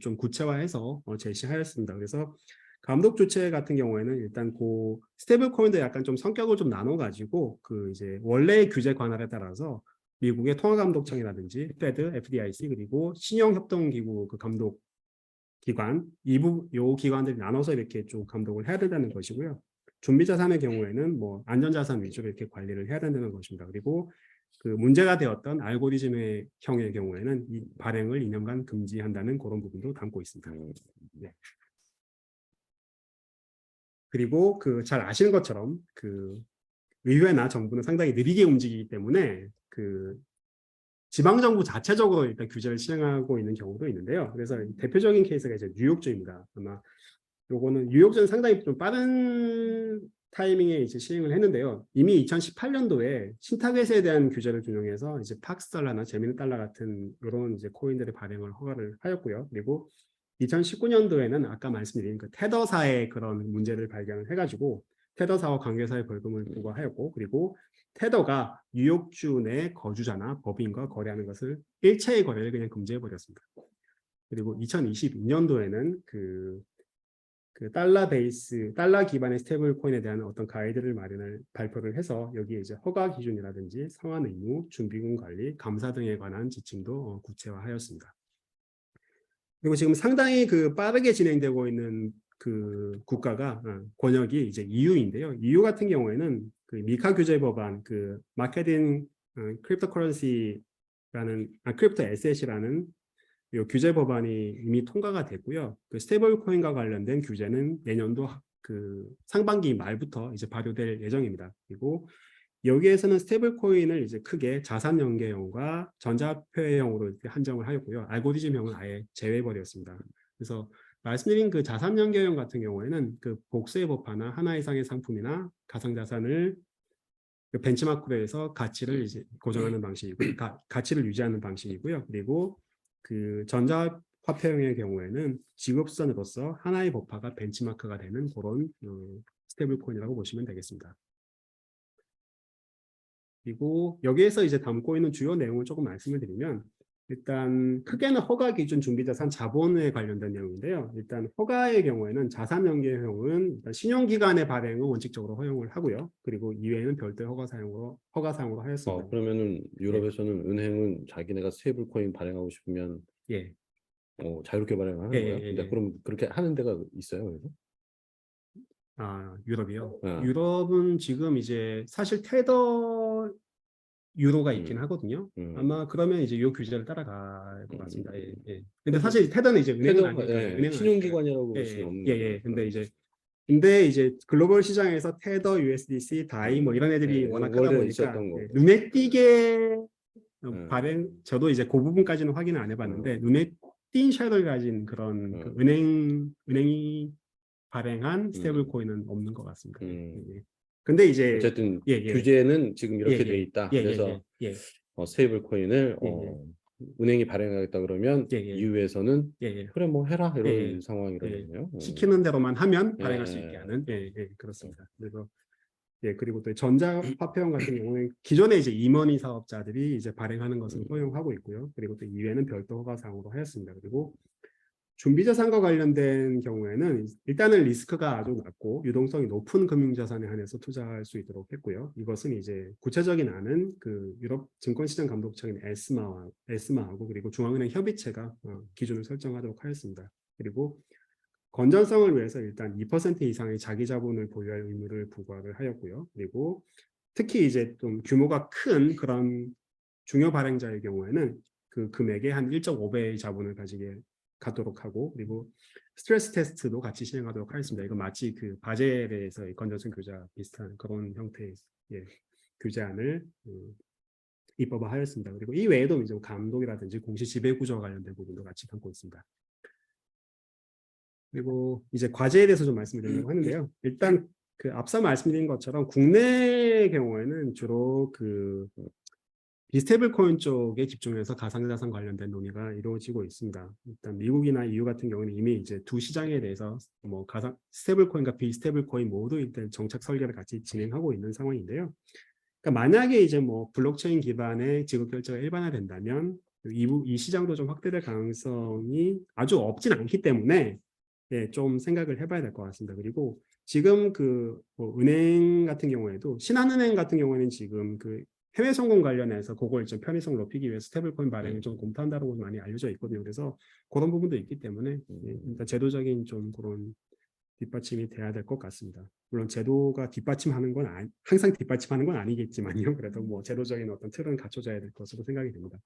좀 구체화해서 제시하였습니다. 그래서 감독 주체 같은 경우에는 일단 그 스테이블 코인도 약간 좀 성격을 좀 나눠 가지고 그 이제 원래의 규제 관할에 따라서 미국의 통화감독청이라든지 페드, FDIC 그리고 신용협동기구 그 감독 기관 요 기관들이 나눠서 이렇게 좀 감독을 해야 된다는 것이고요. 준비자산의 경우에는 뭐 안전자산 위주로 이렇게 관리를 해야 된다는 것입니다. 그리고 그 문제가 되었던 알고리즘의 형의 경우에는 이 발행을 2년간 금지한다는 그런 부분도 담고 있습니다. 네. 그리고 그 잘 아시는 것처럼 그 의회나 정부는 상당히 느리게 움직이기 때문에 그 지방정부 자체적으로 일단 규제를 시행하고 있는 경우도 있는데요. 그래서 대표적인 케이스가 이제 뉴욕주입니다. 아마 요거는 뉴욕주는 상당히 좀 빠른 타이밍에 이제 시행을 했는데요. 이미 2018년도에 신타겟에 대한 규제를 준용해서 이제 팍스달러나 제미니달러 같은 이런 이제 코인들의 발행을 허가를 하였고요. 그리고 2019년도에는 아까 말씀드린 그 테더사의 그런 문제를 발견을 해가지고 테더사와 관계사의 벌금을 부과하였고 그리고 테더가 뉴욕주 내 거주자나 법인과 거래하는 것을 일체의 거래를 그냥 금지해버렸습니다. 그리고 2022년도에는 그 달러 기반의 스테이블 코인에 대한 어떤 가이드를 발표를 해서 여기에 이제 허가 기준이라든지 상환 의무, 준비금 관리, 감사 등에 관한 지침도 구체화하였습니다. 그리고 지금 상당히 그 빠르게 진행되고 있는 그 국가가 권역이 이제 EU인데요. EU 같은 경우에는 그 미카 규제 법안, 그 마케팅 크립토커런시라는 크립토 에셋이라는 이 규제 법안이 이미 통과가 됐고요. 그 스테이블 코인과 관련된 규제는 내년도 그 상반기 말부터 이제 발효될 예정입니다. 그리고 여기에서는 스테이블 코인을 이제 크게 자산 연계형과 전자화폐형으로 한정을 하였고요. 알고리즘형은 아예 제외해버렸습니다. 그래서 말씀드린 그 자산 연계형 같은 경우에는 그 복수의 법화나 하나 이상의 상품이나 가상자산을 그 벤치마크로 해서 가치를 이제 고정하는 방식이고, 가치를 유지하는 방식이고요. 그리고 그 전자화폐형의 경우에는 지급선으로서 하나의 법화가 벤치마크가 되는 그런 스테이블 코인이라고 보시면 되겠습니다. 그리고 여기에서 이제 담고 있는 주요 내용을 조금 말씀을 드리면 일단 크게는 허가 기준 준비자산 자본에 관련된 내용인데요. 일단 허가의 경우에는 자산 연계형은 일단 신용기관의 발행은 원칙적으로 허용을 하고요. 그리고 이외에는 별도의 허가 사용으로 하였습니다. 그러면은 유럽에서는 은행은 자기네가 스테이블 코인 발행하고 싶으면 자유롭게 발행하는 거예요? 근데 그럼 그렇게 하는 데가 있어요? 그래서? 유럽이요. 유럽은 지금 이제 사실 테더 유로가 있긴 하거든요. 아마 그러면 이제 이 규제를 따라갈 것 같습니다. 근데 사실 테더는 이제 은행은 아니니까. 신용기관이라고 볼 수는 없는 거예요. 근데 이제 글로벌 시장에서 테더, USDC, 다이 뭐 이런 애들이 워낙 하다 보니까 눈에 띄게 저도 이제 그 부분까지는 확인을 안 해봤는데 눈에 띈 섀도를 가진 그런 그 은행이 발행한 스테이블 코인은 없는 것 같습니다. 근데 이제 어쨌든 규제는 지금 이렇게 돼 있다. 그래서 스테이블 코인을 은행이 발행하겠다 그러면 예, 예. EU에서는 예, 예. 그래 뭐 해라 이런 예, 예. 상황이거든요. 시키는 대로만 하면 예, 발행할 수 예. 있게 하는 그렇습니다. 그래서 그리고 또 전자화폐원 같은 경우는 기존에 이제 임원이 사업자들이 이제 발행하는 것을 허용하고 있고요. 그리고 또 이외에는 별도 허가 사항으로 하였습니다. 그리고 준비자산과 관련된 경우에는 일단은 리스크가 아주 낮고 유동성이 높은 금융자산에 한해서 투자할 수 있도록 했고요. 이것은 이제 구체적인 안은 그 유럽 증권시장 감독청인 에스마하고 그리고 중앙은행 협의체가 기준을 설정하도록 하였습니다. 그리고 건전성을 위해서 일단 2% 이상의 자기 자본을 보유할 의무를 부과를 하였고요. 그리고 특히 이제 좀 규모가 큰 그런 중요 발행자의 경우에는 그 금액의 한 1.5배의 자본을 갖도록 하고 그리고 스트레스 테스트도 같이 진행하도록 하겠습니다. 이건 마치 그 바젤에서의 건전성 교자 비슷한 그런 형태의 규제안을 입법화하였습니다. 그리고 이 외에도 이제 감독이라든지 공시 지배 구조와 관련된 부분도 같이 담고 있습니다. 그리고 이제 과제에 대해서 좀 말씀드리려고 하는데요. 일단 그 앞서 말씀드린 것처럼 국내의 경우에는 주로 그 비스테이블 코인 쪽에 집중해서 가상자산 관련된 논의가 이루어지고 있습니다. 일단 미국이나 EU 같은 경우는 이미 이제 두 시장에 대해서 뭐 스테이블 코인과 비스테이블 코인 모두 일단 정책 설계를 같이 진행하고 있는 상황인데요. 그러니까 만약에 이제 뭐 블록체인 기반의 지급 결제가 일반화된다면 이 시장도 좀 확대될 가능성이 아주 없진 않기 때문에 좀 생각을 해봐야 될 것 같습니다. 그리고 지금 뭐 은행 같은 경우에도 신한은행 같은 경우에는 지금 그 해외 성공 관련해서 그걸 좀 편의성을 높이기 위해서 스테이블코인 발행을 좀 검토한다고 많이 알려져 있거든요. 그래서 그런 부분도 있기 때문에 일단 제도적인 좀 그런 뒷받침이 돼야 될 것 같습니다. 물론 제도가 뒷받침하는 건 항상 뒷받침하는 건 아니겠지만요. 그래도 뭐 제도적인 어떤 틀은 갖춰져야 될 것으로 생각이 됩니다.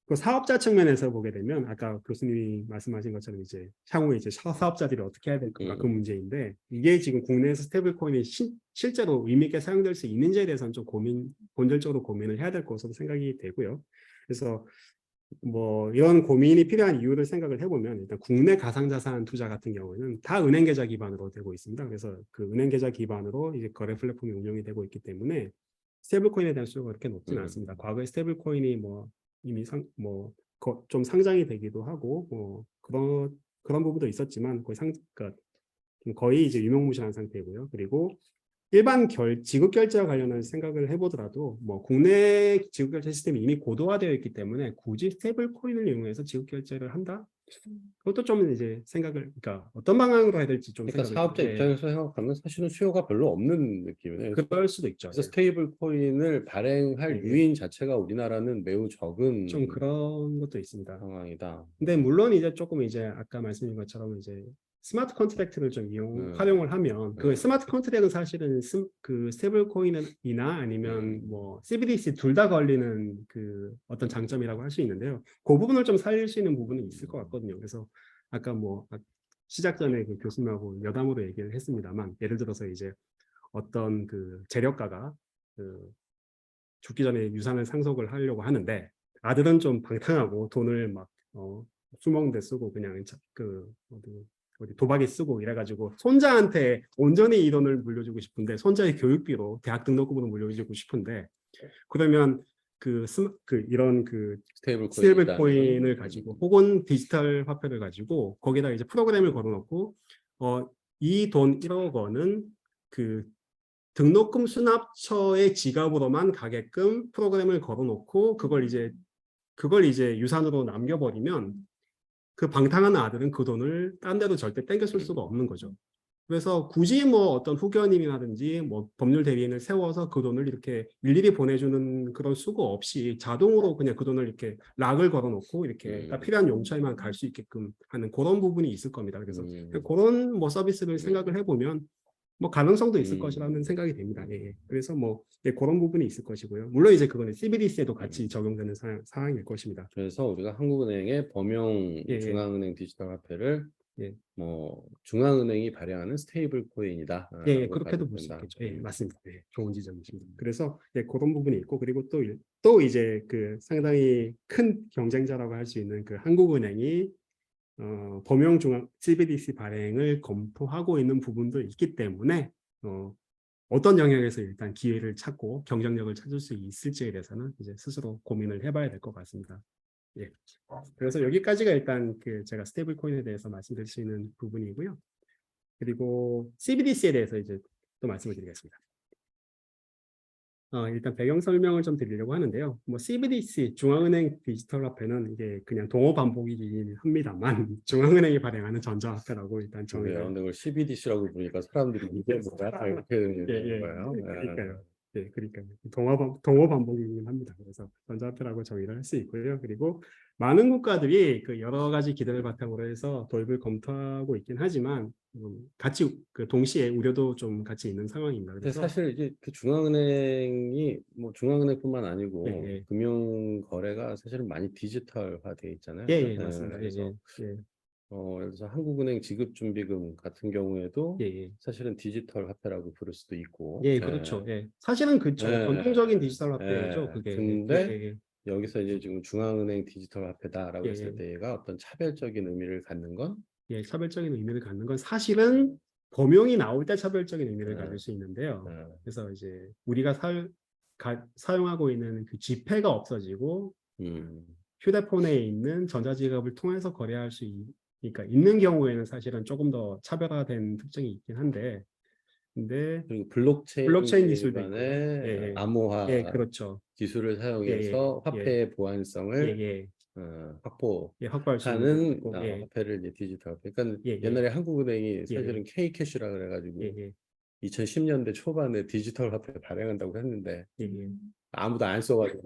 그 사업자 측면에서 보게 되면 아까 교수님이 말씀하신 것처럼 이제 향후에 이제 사업자들이 어떻게 해야 될까 그 문제인데 이게 지금 국내에서 스테이블 코인이 실제로 의미 있게 사용될 수 있는지에 대해서는 좀 본질적으로 고민을 해야 될 것으로 생각이 되고요. 그래서 뭐 이런 고민이 필요한 이유를 생각을 해보면 일단 국내 가상자산 투자 같은 경우에는 다 은행 계좌 기반으로 되고 있습니다. 그래서 그 은행 계좌 기반으로 이제 거래 플랫폼이 운영이 되고 있기 때문에 스테이블 코인에 대한 수요가 그렇게 높지는 않습니다. 과거에 스테이블 코인이 뭐 이미 좀 상장이 되기도 하고 뭐 그런 부분도 있었지만 그러니까 거의 이제 유명무실한 상태고요. 그리고 일반 지급 결제와 관련한 생각을 해보더라도 뭐 국내 지급 결제 시스템이 이미 고도화되어 있기 때문에 굳이 스테이블 코인을 이용해서 지급 결제를 한다? 그것도 좀 이제 그러니까 어떤 방향으로 해야 될지 좀 그러니까 사업자 입장에서 생각하면 사실은 수요가 별로 없는 느낌이네요. 그럴 수도 있죠. 그래서 스테이블 코인을 발행할 유인 자체가 우리나라는 매우 적은 좀 그런 것도 있습니다. 상황이다. 근데 물론 이제 조금 이제 아까 말씀드린 것처럼 이제 스마트 컨트랙트를 좀 활용을 하면 그 스마트 컨트랙은 사실은 그 스테이블 코인이나 아니면 뭐 CBDC 둘 다 걸리는 그 어떤 장점이라고 할 수 있는데요. 그 부분을 좀 살릴 수 있는 부분은 있을 것 같거든요. 그래서 아까 뭐 시작 전에 그 교수님하고 여담으로 얘기를 했습니다만 예를 들어서 이제 어떤 그 재력가가 죽기 전에 유산을 상속을 하려고 하는데 아들은 좀 방탕하고 돈을 막 수먹는 데 쓰고 그냥 어디 도박에 쓰고 이래가지고 손자한테 온전히 이 돈을 물려주고 싶은데 손자의 교육비로 대학 등록금으로 물려주고 싶은데 그러면 이런 스테이블 코인을 가지고 혹은 디지털 화폐를 가지고 거기다 이제 프로그램을 걸어놓고 이 돈 1억 원은 그 등록금 수납처의 지갑으로만 가게끔 프로그램을 걸어놓고 그걸 이제 유산으로 남겨버리면 그 방탕한 아들은 그 돈을 딴 데로 절대 땡겨 쓸 수가 없는 거죠. 그래서 굳이 뭐 어떤 후견인이라든지 뭐 법률 대리인을 세워서 그 돈을 이렇게 일일이 보내주는 그런 수고 없이 자동으로 그냥 그 돈을 이렇게 락을 걸어놓고 이렇게 딱 필요한 용처에만 갈 수 있게끔 하는 그런 부분이 있을 겁니다. 그래서 그런 뭐 서비스를 생각을 해보면 뭐 가능성도 있을 것이라는 생각이 됩니다. 그래서 뭐 그런 부분이 있을 것이고요. 물론 이제 그거는 CBDC에도 같이 적용되는 사항일 것입니다. 그래서 우리가 한국은행의 범용 중앙은행 디지털 화폐를 뭐 중앙은행이 발행하는 스테이블 코인이다. 그렇게도 볼 수 있겠죠. 맞습니다. 좋은 지점이십니다. 그래서 그런 부분이 있고 그리고 또 이제 그 상당히 큰 경쟁자라고 할 수 있는 그 한국은행이 범용 중앙 CBDC 발행을 검토하고 있는 부분도 있기 때문에 어떤 영역에서 일단 기회를 찾고 경쟁력을 찾을 수 있을지에 대해서는 이제 스스로 고민을 해봐야 될 것 같습니다. 예. 그래서 여기까지가 일단 그 제가 스테이블 코인에 대해서 말씀드릴 수 있는 부분이고요. 그리고 CBDC에 대해서 이제 또 말씀을 드리겠습니다. 일단 배경 설명을 좀 드리려고 하는데요. 뭐 CBDC 중앙은행 디지털 화폐는 이게 그냥 동어 반복이긴 합니다만 중앙은행이 발행하는 전자화폐라고 일단 그래요. 정의를. 근데 그걸 CBDC라고 부르니까 사람들이 이게 뭐야 이렇게 되는 예, 거예요. 그러니까요. 예, 그러니까요. 동어 반복이긴 합니다. 그래서 전자화폐라고 정의를 할 수 있고요. 그리고 많은 국가들이 그 여러 가지 기대를 바탕으로 해서 도입을 검토하고 있긴 하지만 같이 그 동시에 우려도 좀 같이 있는 상황입니다. 근데 그래서 사실 이게 그 중앙은행이 뭐 중앙은행뿐만 아니고 예. 금융 거래가 사실은 많이 디지털화돼 있잖아요. 예, 맞습니다. 그래서 예. 예를 들어서 한국은행 지급준비금 같은 경우에도 예. 사실은 디지털 화폐라고 부를 수도 있고. 예, 그렇죠. 예. 사실은 그렇죠. 전통적인 디지털 화폐죠. 그게. 근데 여기서 이제 지금 중앙은행 디지털 화폐다라고 예, 했을 때가 어떤 차별적인 의미를 갖는 건 예, 차별적인 의미를 갖는 건 사실은 범용이 나올 때 차별적인 의미를 예, 가질 수 있는데요. 예, 그래서 이제 우리가 사용하고 있는 그 지폐가 없어지고 음. 휴대폰에 있는 전자지갑을 통해서 거래할 수 그러니까 있는 경우에는 사실은 조금 더 차별화된 특징이 있긴 한데, 근데 그리고 블록체인 블록체인 기술도 있고요. 기반의 암호화 예, 그렇죠. 기술을 예, 사용해서 예, 화폐의 예, 보안성을 예, 확보하는 확보하는 확보할 수 있는 것도 있고, 화폐를 이제 디지털 화폐. 그러니까 예, 옛날에 한국은행이 예, 사실은 K캐시라 그래가지고 예, 2010년대 초반에 디지털 화폐 발행한다고 했는데 예, 예. 아무도 안 써가지고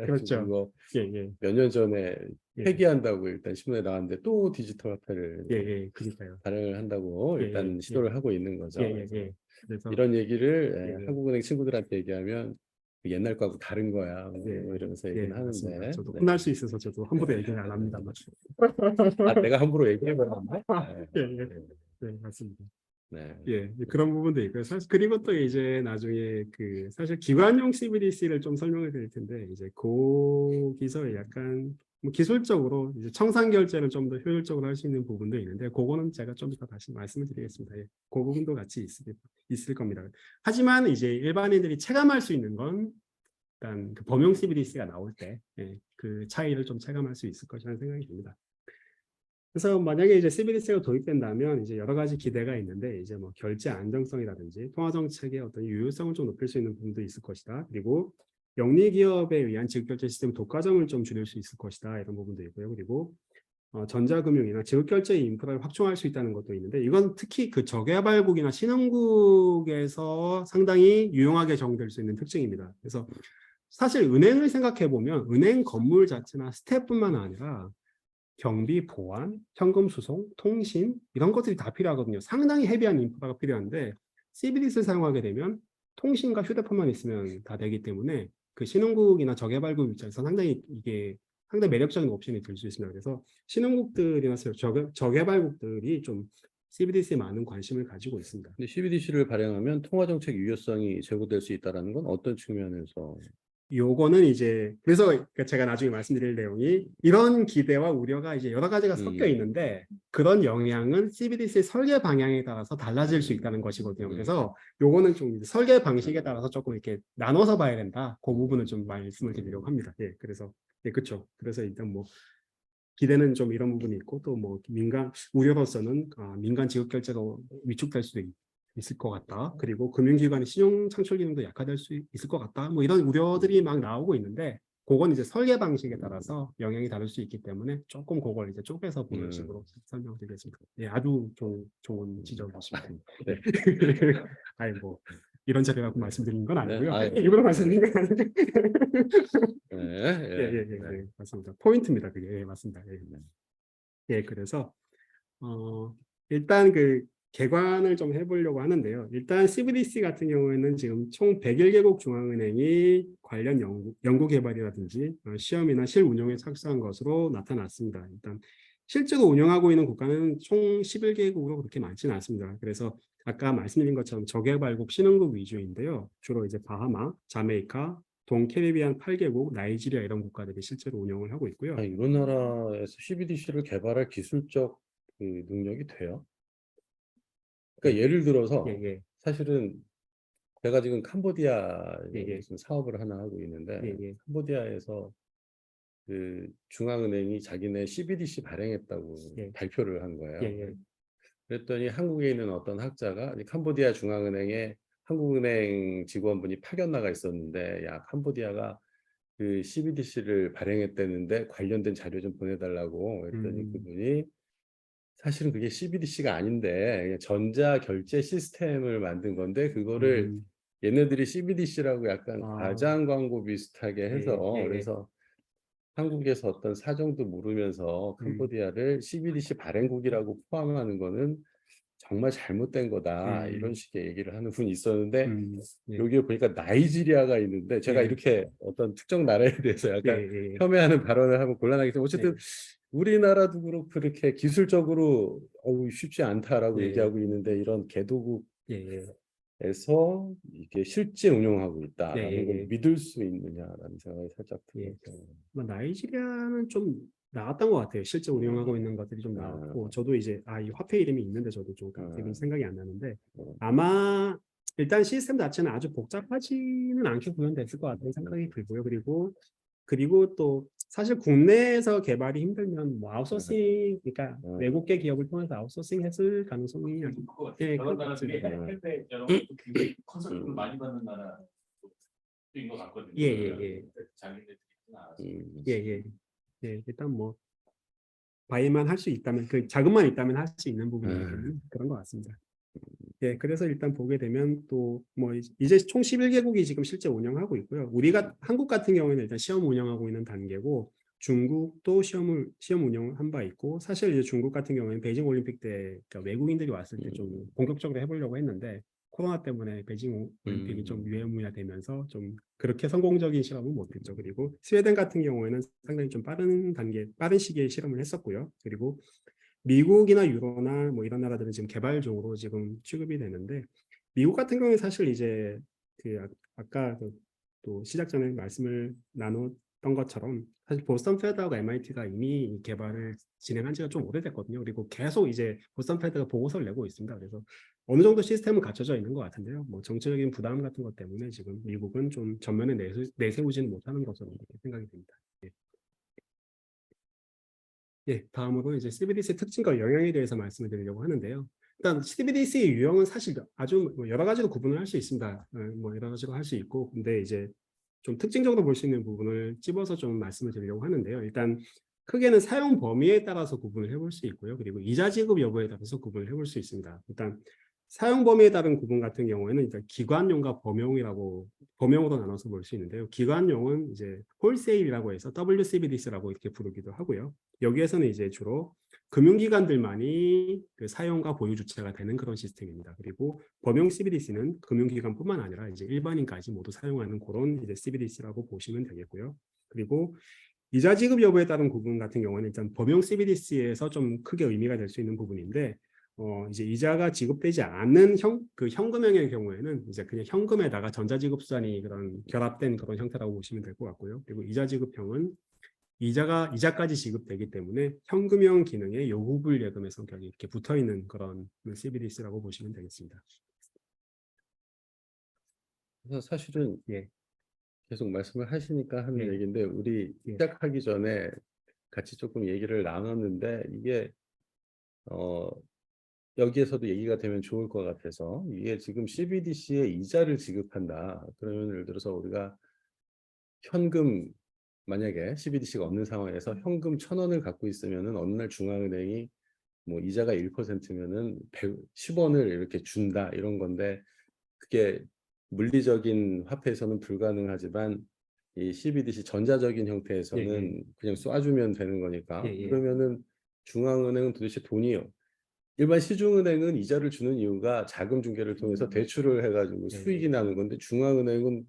그렇죠. 그거 예. 몇 년 전에 예. 폐기한다고 일단 신문에 나왔는데 또 디지털 화폐를 그러니까요. 발행을 한다고 예, 일단 예, 시도를 하고 있는 거죠. 그래서 이런 얘기를 예. 한국은행 친구들한테 얘기하면 옛날 거하고 다른 거야 뭐 예, 이러면서 얘기는 맞습니다. 하는데 저도 네. 혼날 수 있어서 저도 함부로 얘기는 안 합니다만. 내가 함부로 얘기해봤는데 네, 맞습니다. 네. 예, 그런 부분도 있고요. 사실 그리고 또 이제 나중에 그 사실 기관용 CBDC를 좀 설명을 드릴 텐데 이제 거기서 약간 뭐 기술적으로 이제 청산 결제를 좀 더 효율적으로 할 수 있는 부분도 있는데 그거는 제가 좀 이따 다시 말씀을 드리겠습니다. 예, 그 부분도 같이 있을 겁니다. 하지만 이제 일반인들이 체감할 수 있는 건 일단 그 범용 CBDC가 나올 때 그 차이를 좀 체감할 수 있을 것이라는 생각이 듭니다. 그래서 만약에 이제 CBDC가 도입된다면 이제 여러 가지 기대가 있는데 이제 뭐 결제 안정성이라든지 통화 정책의 어떤 유효성을 좀 높일 수 있는 부분도 있을 것이다. 그리고 영리 기업에 의한 지급결제 시스템 독과점을 좀 줄일 수 있을 것이다. 이런 부분도 있고요. 그리고 전자금융이나 지급결제 인프라를 확충할 수 있다는 것도 있는데 이건 특히 그 저개발국이나 신흥국에서 상당히 유용하게 적용될 수 있는 특징입니다. 그래서 사실 은행을 생각해 보면 은행 건물 자체나 스태프뿐만 아니라 경비, 보안, 현금 수송, 통신 이런 것들이 다 필요하거든요. 상당히 헤비한 인프라가 필요한데 CBDC를 사용하게 되면 통신과 휴대폰만 있으면 다 되기 때문에 그 신흥국이나 저개발국 입장에서 상당히 이게 상당히 매력적인 옵션이 될 수 있습니다. 그래서 신흥국들이나 저개발국들이 좀 CBDC에 많은 관심을 가지고 있습니다. 근데 CBDC를 발행하면 통화 정책 유효성이 제고될 수 있다는 건 어떤 측면에서? 요거는 이제 그래서 제가 나중에 말씀드릴 내용이 이런 기대와 우려가 이제 여러 가지가 섞여 있는데 그런 영향은 CBDC의 설계 방향에 따라서 달라질 수 있다는 것이거든요. 그래서 요거는 좀 설계 방식에 따라서 조금 이렇게 나눠서 봐야 된다. 그 부분을 좀 말씀을 드리려고 합니다. 예, 그래서 그렇죠. 그래서 일단 뭐 기대는 좀 이런 부분이 있고 또 뭐 민간 우려로서는 민간 지급 결제가 위축될 수도 있을 것 같다. 그리고 금융기관의 신용 창출 기능도 약화될 수 있을 것 같다. 뭐 이런 우려들이 막 나오고 있는데 그건 이제 설계 방식에 따라서 영향이 다를 수 있기 때문에 조금 그걸 이제 쪼개서 보는 식으로 설명드리겠습니다. 예, 아주 좋은 지적이십니다. 네. 아니 뭐 이런 자리 갖고 말씀드리는 건 아니고요. 네, 일부러 말씀드리는 건 아니고. 네. 맞습니다. 포인트입니다. 그게 맞습니다. 그래서 일단 그 개관을 좀 해보려고 하는데요. 일단 CBDC 같은 경우에는 지금 총 101개국 중앙은행이 관련 연구 개발이라든지 시험이나 실운용에 착수한 것으로 나타났습니다. 일단 실제로 운영하고 있는 국가는 총 11개국으로 그렇게 많지는 않습니다. 그래서 아까 말씀드린 것처럼 저개발국 신흥국 위주인데요. 주로 이제 바하마, 자메이카, 동캐리비안 8개국, 나이지리아 이런 국가들이 실제로 운영을 하고 있고요. 아니, 우리나라에서 CBDC를 개발할 기술적 그 능력이 돼요? 그러니까 예를 들어서 사실은 제가 지금 캄보디아에 예, 예. 무슨 사업을 하나 하고 있는데 예, 예. 캄보디아에서 그 중앙은행이 자기네 CBDC 발행했다고 예. 발표를 한 거예요. 예, 예. 그랬더니 한국에 있는 어떤 학자가 캄보디아 중앙은행에 한국은행 직원분이 파견 나가 있었는데, 야, 캄보디아가 그 CBDC를 발행했다는데 관련된 자료 좀 보내달라고 했더니 음. 그분이 사실은 그게 CBDC가 아닌데 그냥 전자 결제 시스템을 만든 건데 그거를 음. 얘네들이 CBDC라고 약간 아. 과장 광고 비슷하게 예, 해서, 예, 예. 그래서 한국에서 어떤 사정도 모르면서 음. 캄보디아를 CBDC 발행국이라고 포함하는 거는 정말 잘못된 거다, 이런 음. 식의 얘기를 하는 분이 있었는데, 예. 여기에 보니까 나이지리아가 있는데 제가 예. 이렇게 어떤 특정 나라에 대해서 예, 약간 예. 혐오하는 발언을 하면 곤란하겠지만, 예. 어쨌든 우리나라도 그렇고 이렇게 기술적으로 쉽지 않다라고 예, 예. 얘기하고 있는데, 이런 개도국에서 예, 예. 이게 실제 운영하고 예, 있다라는 걸 예, 믿을 수 있느냐라는 생각이 살짝 예. 예. 들어서. 뭐 나이지리아는 좀 나았던 것 같아요. 실제 운영하고 있는 것들이 좀 아, 나았고, 저도 이제 이 화폐 이름이 있는데 저도 좀 갑자기 아, 생각이 안 나는데, 어, 아마 일단 시스템 자체는 아주 복잡하지는 않게 구현됐을 것 같다는 생각이 들고요. 그리고 또 사실 국내에서 개발이 힘들면 뭐 아웃소싱, 그러니까 외국계 기업을 통해서 아웃소싱 했을 가능성이 그럴 것 같아요. 예, 저런 클것 나라들이 같습니다. 해외 여러 번 굉장히 컨설팅을 많이 받는 나라인 것 같거든요. 예, 예, 예. 자기네들이 알아서. 예, 예. 예, 일단 뭐 바이만 할 수 있다면, 그 자금만 있다면 할 수 있는 부분이기 때문에 그런 것 같습니다. 예, 그래서 일단 보게 되면 또 뭐 이제 총 11개국이 지금 실제 운영하고 있고요. 우리가 한국 같은 경우에는 일단 시험 운영하고 있는 단계고, 중국도 시험 운영을 한 바 있고, 사실 이제 중국 같은 경우에는 베이징 올림픽 때 그러니까 외국인들이 왔을 때 좀 본격적으로 해보려고 했는데, 코로나 때문에 베이징 올림픽이 좀 유예무야 되면서 좀 그렇게 성공적인 실험은 못했죠. 그리고 스웨덴 같은 경우에는 상당히 좀 빠른 시기에 실험을 했었고요. 그리고 미국이나 유로나 뭐 이런 나라들은 지금 개발종으로 지금 취급이 되는데, 미국 같은 경우에 사실 이제 그 아까 또 시작 전에 말씀을 나눴던 것처럼 사실 보스턴 패드하고 MIT가 이미 이 개발을 진행한 지가 좀 오래됐거든요. 그리고 계속 이제 보스턴 패드가 보고서를 내고 있습니다. 그래서 어느 정도 시스템은 갖춰져 있는 것 같은데요. 뭐 정치적인 부담 같은 것 때문에 지금 미국은 좀 전면에 내세우지는 못하는 것으로 이렇게 생각이 됩니다. 예. 예, 다음으로 이제 CBDC의 특징과 영향에 대해서 말씀을 드리려고 하는데요. 일단 CBDC의 유형은 사실 아주 뭐 여러 가지로 구분을 할 수 있습니다. 뭐 여러 가지로 할 수 있고, 근데 이제 좀 특징적으로 볼 수 있는 부분을 찝어서 좀 말씀을 드리려고 하는데요. 일단 크게는 사용 범위에 따라서 구분을 해볼 수 있고요. 그리고 이자 지급 여부에 따라서 구분을 해볼 수 있습니다. 일단 사용 범위에 따른 구분 같은 경우에는 일단 기관용과 범용으로 나눠서 볼 수 있는데요. 기관용은 이제 홀세일이라고 해서 WCBDC라고 이렇게 부르기도 하고요. 여기에서는 이제 주로 금융기관들만이 그 사용과 보유 주체가 되는 그런 시스템입니다. 그리고 범용 CBDC는 금융기관뿐만 아니라 이제 일반인까지 모두 사용하는 그런 이제 CBDC라고 보시면 되겠고요. 그리고 이자 지급 여부에 따른 구분 같은 경우는 일단 범용 CBDC에서 좀 크게 의미가 될 수 있는 부분인데, 이제 이자가 지급되지 않는 현금형의 경우에는 이제 그냥 현금에다가 전자지급수단이 그런 결합된 그런 형태라고 보시면 될 것 같고요. 그리고 이자 지급형은 이자까지 지급되기 때문에 현금형 기능의 요구불 예금의 성격이 이렇게 붙어 있는 그런 CBDC라고 보시면 되겠습니다. 그래서 사실은 예, 계속 말씀을 하시니까 하는 예, 얘기인데, 우리 예, 시작하기 전에 같이 조금 얘기를 나눴는데, 이게 여기에서도 얘기가 되면 좋을 것 같아서, 이게 지금 CBDC에 이자를 지급한다. 그러면 예를 들어서 우리가 현금, 만약에 CBDC가 없는 상황에서 현금 1,000원을 갖고 있으면은 어느 날 중앙은행이 뭐 이자가 1%면은 110원을 이렇게 준다, 이런 건데, 그게 물리적인 화폐에서는 불가능하지만 이 CBDC 전자적인 예, 예, 형태에서는 그냥 쏴주면 되는 예, 거니까, 예, 그러면은 중앙은행은 도대체 돈이요, 일반 시중은행은 이자를 주는 이유가 자금 중개를 통해서 대출을 해가지고 예, 수익이 예, 나는 건데, 중앙은행은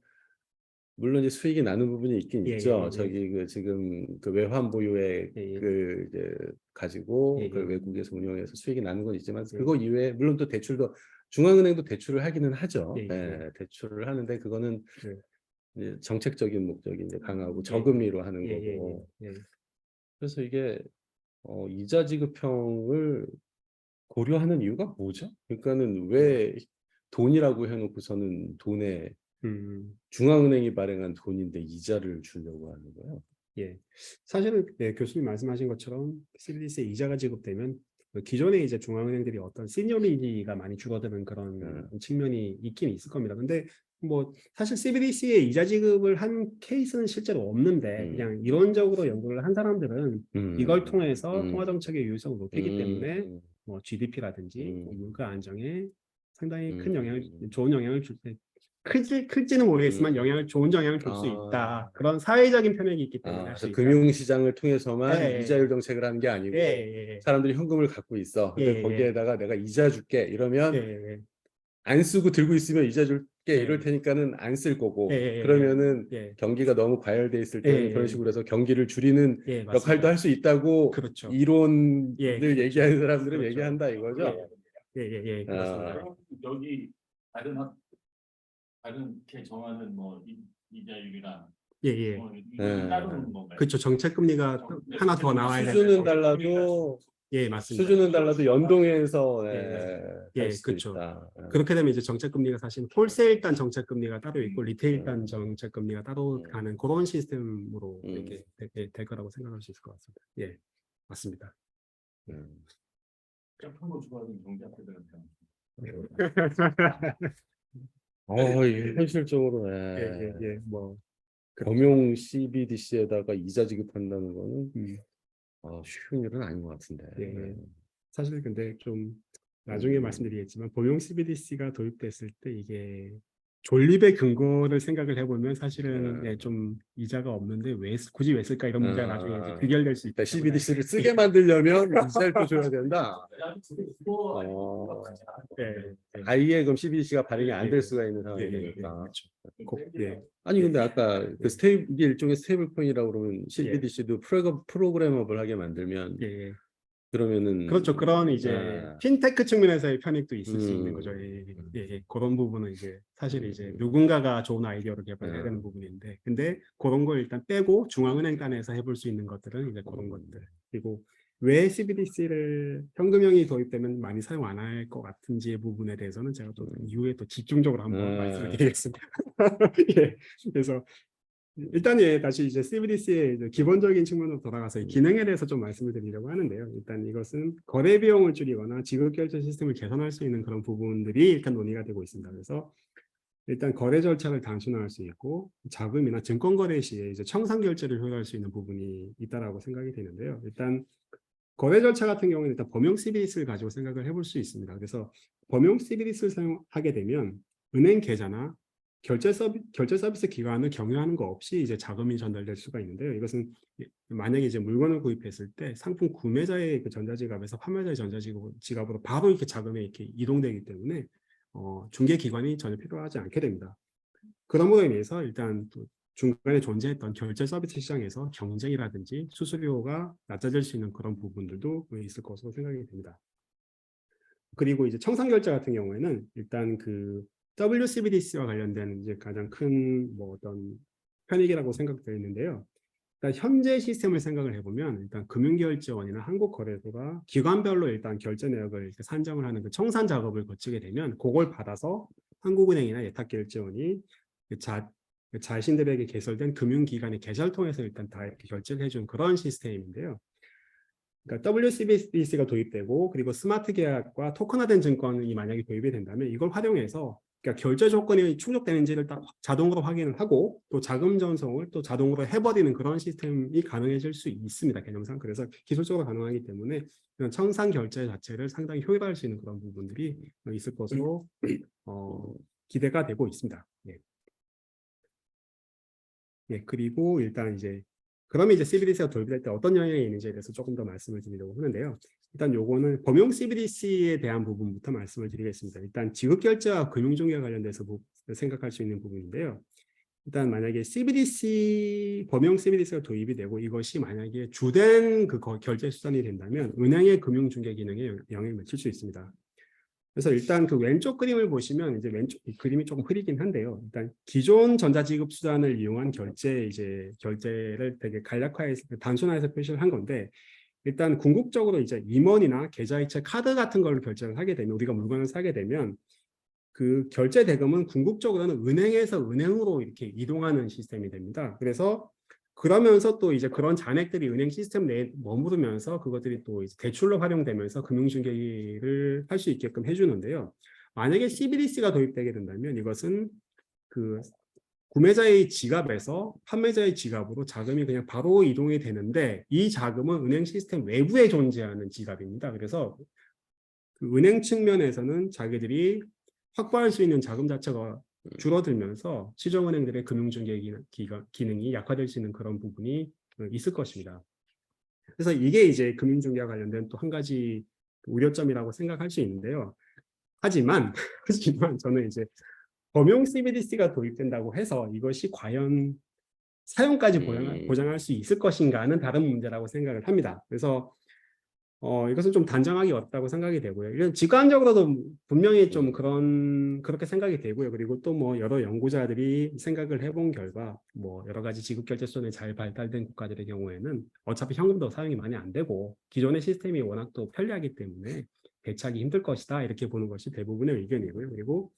물론 이제 수익이 나는 부분이 있긴 예, 있죠. 예, 저기 그 지금 그 외환 보유액 예, 예, 그 이제 예, 가지고 그 예, 외국에서 운영해서 수익이 나는 건 있지만, 예, 그거 이외에 물론 또 대출도 중앙은행도 대출을 하기는 예, 하죠. 예, 예, 대출을 하는데 그거는 예, 이제 정책적인 목적이 이제 강하고 예, 예, 저금리로 하는 예, 예, 거고. 예, 그래서 이게 이자 지급형을 고려하는 이유가 뭐죠? 그러니까는 왜 돈이라고 해놓고서는 돈에 중앙은행이 발행한 돈인데 이자를 주려고 하는 거예요. 예. 사실은 교수님 말씀하신 것처럼 CBDC에 이자가 지급되면 그 기존에 이제 중앙은행들이 어떤 시니어리티가 많이 줄어드는 그런 측면이 있긴 있을 겁니다. 근데 뭐 사실 CBDC에 이자 지급을 한 케이스는 실제로 없는데 그냥 이론적으로 연구를 한 사람들은 이걸 통해서 통화 정책의 유효성을 높이기 때문에 뭐 GDP라든지 물가 안정에 상당히 큰 영향을 좋은 영향을 줄 때 클지는 모르겠지만 좋은 영향을 줄 수 있다. 그런 사회적인 편향이 있기 때문에 할 수 그래서 있다. 금융시장을 통해서만 예, 예, 이자율 정책을 하는 게 아니고 예. 사람들이 현금을 갖고 있어. 근데 예, 거기에다가 내가 이자 줄게 이러면 예. 안 쓰고 들고 있으면 이자 줄게 예. 이럴 테니까는 안 쓸 거고 예. 그러면은 예. 경기가 너무 과열돼 있을 때는 예. 그런 식으로 해서 경기를 줄이는 예, 맞습니다. 역할도 할 수 있다고 그렇죠. 이론을 예, 그렇죠. 얘기하는 사람들은 그렇죠. 얘기한다 이거죠. 예. 아. 맞습니다. 여기 다른 이렇게 정하는 뭐 이자율이랑 예. 뭐 이거 따르는 건가요? 그렇죠. 정책 금리가 하나 더 나와야 수준은 되는데. 달라도 예, 맞습니다. 수준은 달라도 연동해서 예, 할 수도 그렇죠. 있다. 그렇게 되면 이제 정책 금리가 사실 홀세일 단 정책 금리가 따로 있고 리테일 단 정책 금리가 따로 가는 그런 시스템으로 이렇게 될 거라고 생각할 수 있을 것 같습니다. 예, 맞습니다. 짝퉁을 좋아하는 경제학자들한테 이게 현실적으로 뭐 금융 CBDC에다가 이자 지급한다는 거는 쉬운 일은 아닌 것 같은데. 예. 사실 근데 좀 나중에 말씀드리겠지만 범용 CBDC가 도입됐을 때 이게 존립의 근거를 생각을 해보면 사실은 좀 이자가 없는데 굳이 왜 쓸까 이런 문제가 나중에 이제 귀결될 수 있다. CBDC를 쓰게 만들려면 이자를 또 줘야 된다. 아예 그럼 CBDC가 발행이 안 될 수가 있는 상황이니까. 아니 근데 아까 그 이게 일종의 스테이블 코인이라고 그러면 CBDC도 프로그래머블 하게 만들면 그러면은 그렇죠. 그런 이제 핀테크 측면에서의 편익도 있을 수 있는 거죠. 그런 부분은 이제 사실 이제 누군가가 좋은 아이디어를 개발해야 되는 부분인데, 근데 그런 걸 일단 빼고 중앙은행 단에서 해볼 수 있는 것들은 이제 그런 것들. 그리고 왜 CBDC를 현금형이 도입되면 많이 사용 안 할 것 같은지의 부분에 대해서는 제가 또 이후에 또 집중적으로 한번 말씀을 드리겠습니다. 그래서 일단 다시 이제 CBDC의 이제 기본적인 측면으로 돌아가서 이 기능에 대해서 좀 말씀을 드리려고 하는데요. 일단 이것은 거래 비용을 줄이거나 지급 결제 시스템을 개선할 수 있는 그런 부분들이 일단 논의가 되고 있습니다. 그래서 일단 거래 절차를 단순화할 수 있고 자금이나 증권 거래 시에 이제 청산 결제를 효율화할 수 있는 부분이 있다라고 생각이 되는데요. 일단 거래 절차 같은 경우는 일단 범용 CBDC를 가지고 생각을 해볼 수 있습니다. 그래서 범용 CBDC를 사용하게 되면 은행 계좌나 결제 서비스 기관을 경유하는 거 없이 이제 자금이 전달될 수가 있는데요. 이것은 만약에 이제 물건을 구입했을 때 상품 구매자의 그 전자지갑에서 판매자의 전자지갑으로 바로 이렇게 자금이 이렇게 이동되기 때문에 중개 기관이 전혀 필요하지 않게 됩니다. 그럼으로 인해서 일단 또 중간에 존재했던 결제 서비스 시장에서 경쟁이라든지 수수료가 낮아질 수 있는 그런 부분들도 있을 것으로 생각이 됩니다. 그리고 이제 청산 결제 같은 경우에는 일단 그 WCBDC와 관련된 이제 가장 큰 뭐 어떤 편익이라고 생각되어 있는데요. 일단 현재 시스템을 생각을 해보면 일단 금융결제원이나 한국거래소가 기관별로 일단 결제 내역을 이렇게 산정을 하는 그 청산 작업을 거치게 되면 그걸 받아서 한국은행이나 예탁결제원이 자신들에게 개설된 금융기관의 계좌를 통해서 일단 다 이렇게 결제를 해준 그런 시스템인데요. 그러니까 WCBDC가 도입되고 그리고 스마트 계약과 토큰화된 증권이 만약에 도입이 된다면 이걸 활용해서 그러니까 결제 조건이 충족되는지를 딱 자동으로 확인을 하고 또 자금 전송을 또 자동으로 해버리는 그런 시스템이 가능해질 수 있습니다. 개념상. 그래서 기술적으로 가능하기 때문에 청산 결제 자체를 상당히 효율화할 수 있는 그런 부분들이 있을 것으로 기대가 되고 있습니다. 그리고 일단 이제 그러면 이제 CBDC가 도입될 때 어떤 영향이 있는지에 대해서 조금 더 말씀을 드리려고 하는데요. 일단 요거는 범용 CBDC에 대한 부분부터 말씀을 드리겠습니다. 일단 지급결제와 금융중개와 관련돼서 생각할 수 있는 부분인데요. 일단 만약에 범용 CBDC가 도입이 되고 이것이 만약에 주된 그 결제 수단이 된다면 은행의 금융중개 기능에 영향을 미칠 수 있습니다. 그래서 일단 그 왼쪽 그림을 보시면 이제 왼쪽 그림이 조금 흐리긴 한데요. 일단 기존 전자지급 수단을 이용한 결제를 되게 간략화해서 단순화해서 표시를 한 건데 일단 궁극적으로 이제 임원이나 계좌이체 카드 같은 걸로 결제를 하게 되면 우리가 물건을 사게 되면 그 결제 대금은 궁극적으로는 은행에서 은행으로 이렇게 이동하는 시스템이 됩니다. 그래서 그러면서 또 이제 그런 잔액들이 은행 시스템 내에 머무르면서 그것들이 또 이제 대출로 활용되면서 금융중개를 할 수 있게끔 해주는데요. 만약에 CBDC가 도입되게 된다면 이것은 그 구매자의 지갑에서 판매자의 지갑으로 자금이 그냥 바로 이동이 되는데 이 자금은 은행 시스템 외부에 존재하는 지갑입니다. 그래서 그 은행 측면에서는 자기들이 확보할 수 있는 자금 자체가 줄어들면서 시중은행들의 금융중개 기능이 약화될 수 있는 그런 부분이 있을 것입니다. 그래서 이게 이제 금융중개와 관련된 또 한 가지 우려점이라고 생각할 수 있는데요. 하지만 저는 이제 범용 CBDC가 도입된다고 해서 이것이 과연 사용까지 보장할 수 있을 것인가는 다른 문제라고 생각을 합니다. 그래서 이것은 좀 단정하기 어렵다고 생각이 되고요. 이건 직관적으로도 분명히 좀 그렇게 생각이 되고요. 그리고 또 뭐 여러 연구자들이 생각을 해본 결과 뭐 여러 가지 지급결제선이 잘 발달된 국가들의 경우에는 어차피 현금도 사용이 많이 안 되고 기존의 시스템이 워낙 또 편리하기 때문에 대체하기 힘들 것이다 이렇게 보는 것이 대부분의 의견이고요. 그리고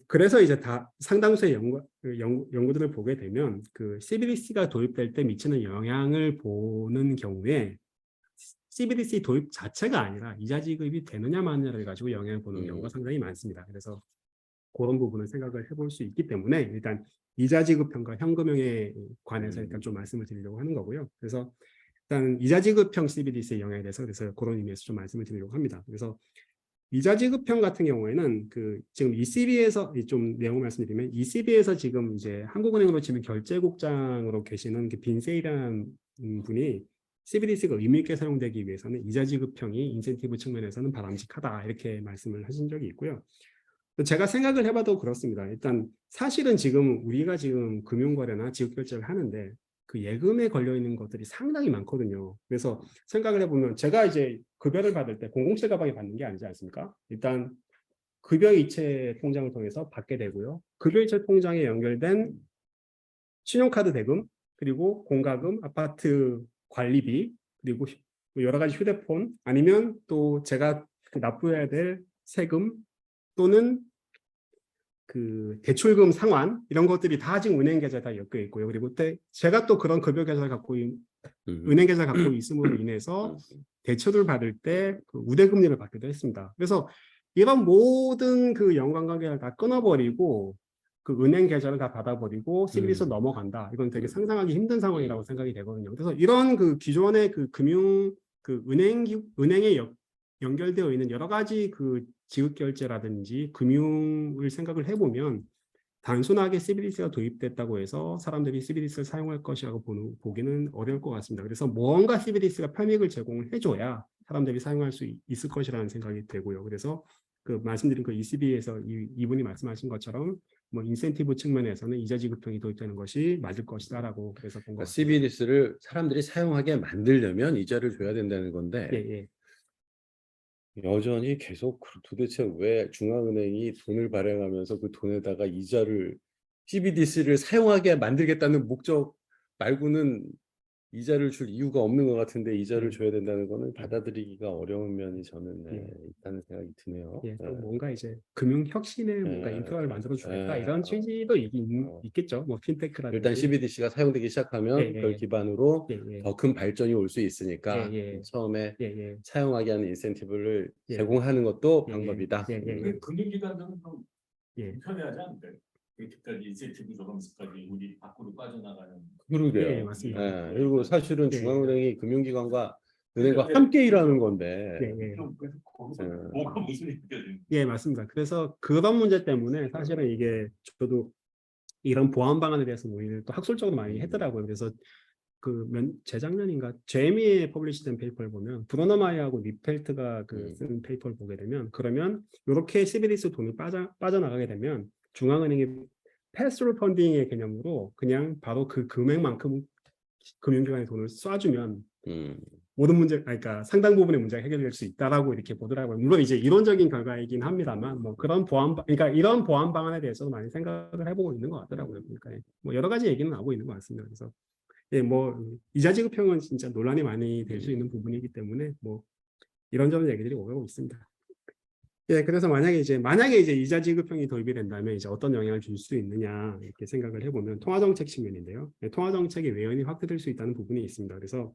그래서 이제 다 상당수의 연구들을 보게 되면 그 CBDC가 도입될 때 미치는 영향을 보는 경우에 CBDC 도입 자체가 아니라 이자 지급이 되느냐 마느냐를 가지고 영향을 보는 경우가 상당히 많습니다. 그래서 그런 부분을 생각을 해볼 수 있기 때문에 일단 이자 지급형과 현금형에 관해서 일단 좀 말씀을 드리려고 하는 거고요. 그래서 일단 이자 지급형 CBDC의 영향에 대해서 그래서 그런 의미에서 좀 말씀을 드리려고 합니다. 그래서 이자 지급형 같은 경우에는 그 지금 ECB에서 좀 내용을 말씀드리면 ECB에서 지금 이제 한국은행으로 치면 결제국장으로 계시는 그 빈세이라는 분이 CBDC가 의미 있게 사용되기 위해서는 이자 지급형이 인센티브 측면에서는 바람직하다 이렇게 말씀을 하신 적이 있고요. 제가 생각을 해봐도 그렇습니다. 일단 사실은 지금 우리가 지금 금융거래나 지급결제를 하는데 그 예금에 걸려 있는 것들이 상당히 많거든요. 그래서 생각을 해보면 제가 이제 급여를 받을 때 007 가방에 받는 게 아니지 않습니까? 일단 급여이체 통장을 통해서 받게 되고요. 급여이체 통장에 연결된 신용카드 대금, 그리고 공과금, 아파트 관리비, 그리고 여러 가지 휴대폰, 아니면 또 제가 납부해야 될 세금 또는 그 대출금 상환 이런 것들이 다 지금 은행 계좌에 다 엮여 있고요. 그리고 제가 또 그런 급여 계좌를 갖고 은행 계좌를 갖고 있음으로 인해서 대출을 받을 때 그 우대금리를 받기도 했습니다. 그래서 이런 모든 그 연관관계를 다 끊어버리고 그 은행 계좌를 다 받아버리고 CBDC로 넘어간다. 이건 되게 상상하기 힘든 상황이라고 생각이 되거든요. 그래서 이런 그 기존의 그 은행에 연결되어 있는 여러 가지 그 지급결제라든지 금융을 생각을 해보면 단순하게 CBDC가 도입됐다고 해서 사람들이 CBDC를 사용할 것이라고 보기는 어려울 것 같습니다. 그래서 뭔가 CBDC가 편익을 제공을 해줘야 사람들이 사용할 수 있을 것이라는 생각이 되고요. 그래서 그 말씀드린 그 ECB에서 이분이 말씀하신 것처럼 뭐 인센티브 측면에서는 이자 지급형이 도입되는 것이 맞을 것이다라고 그래서 본 것 같습니다. CBDC를 사람들이 사용하게 만들려면 이자를 줘야 된다는 건데 예. 여전히 계속 도대체 왜 중앙은행이 돈을 발행하면서 그 돈에다가 이자를 CBDC를 사용하게 만들겠다는 목적 말고는 이자를 줄 이유가 없는 것 같은데 이자를 줘야 된다는 거는 받아들이기가 어려운 면이 저는 있다는 생각이 드네요. 예, 또 뭔가 이제 금융 혁신의 뭔가 인프라를 만들어 주겠다 이런 취지도 있겠죠. 뭐 핀테크라든지. 일단 CBDC가 사용되기 시작하면 그걸 기반으로 더 큰 발전이 올 수 있으니까 처음에 사용하게 하는 인센티브를 제공하는 것도 방법이다. 금융기관들은 좀 불편해하지 않을까요? 이렇게까지 인센티브 줘가면서까지 우리 밖으로 빠져나가는. 그러게요. 맞습니다. 그리고 사실은 중앙은행이 금융기관과 은행과 함께 일하는 건데. 뭐가 무슨 느껴지는? 예, 맞습니다. 그래서 그런 문제 때문에 사실은 이게 저도 이런 보안 방안에 대해서 논의를 또 학술적으로 많이 했더라고요. 그래서 재작년인가 제미에 퍼블리시된 페이퍼를 보면 브루너 마이하고 니펠트가 쓴 페이퍼를 보게 되면 그러면 이렇게 CBDC 돈이 빠져나가게 되면 중앙은행이 패스트루 펀딩의 개념으로 그냥 바로 그 금액만큼 금융기관에 돈을 쏴주면 모든 문제, 그러니까 상당 부분의 문제가 해결될 수 있다라고 이렇게 보더라고요. 물론 이제 이론적인 결과이긴 합니다만, 뭐 그런 그러니까 이런 보안 방안에 대해서도 많이 생각을 해보고 있는 것 같더라고요. 그러니까 뭐 여러 가지 얘기는 나오고 있는 것 같습니다. 그래서 뭐 이자 지급형은 진짜 논란이 많이 될 수 있는 부분이기 때문에 뭐 이런저런 얘기들이 오가고 있습니다. 예, 그래서 만약에 이제 이자 지급형이 도입이 된다면 이제 어떤 영향을 줄 수 있느냐 이렇게 생각을 해보면 통화정책 측면인데요. 예, 통화정책의 외연이 확대될 수 있다는 부분이 있습니다. 그래서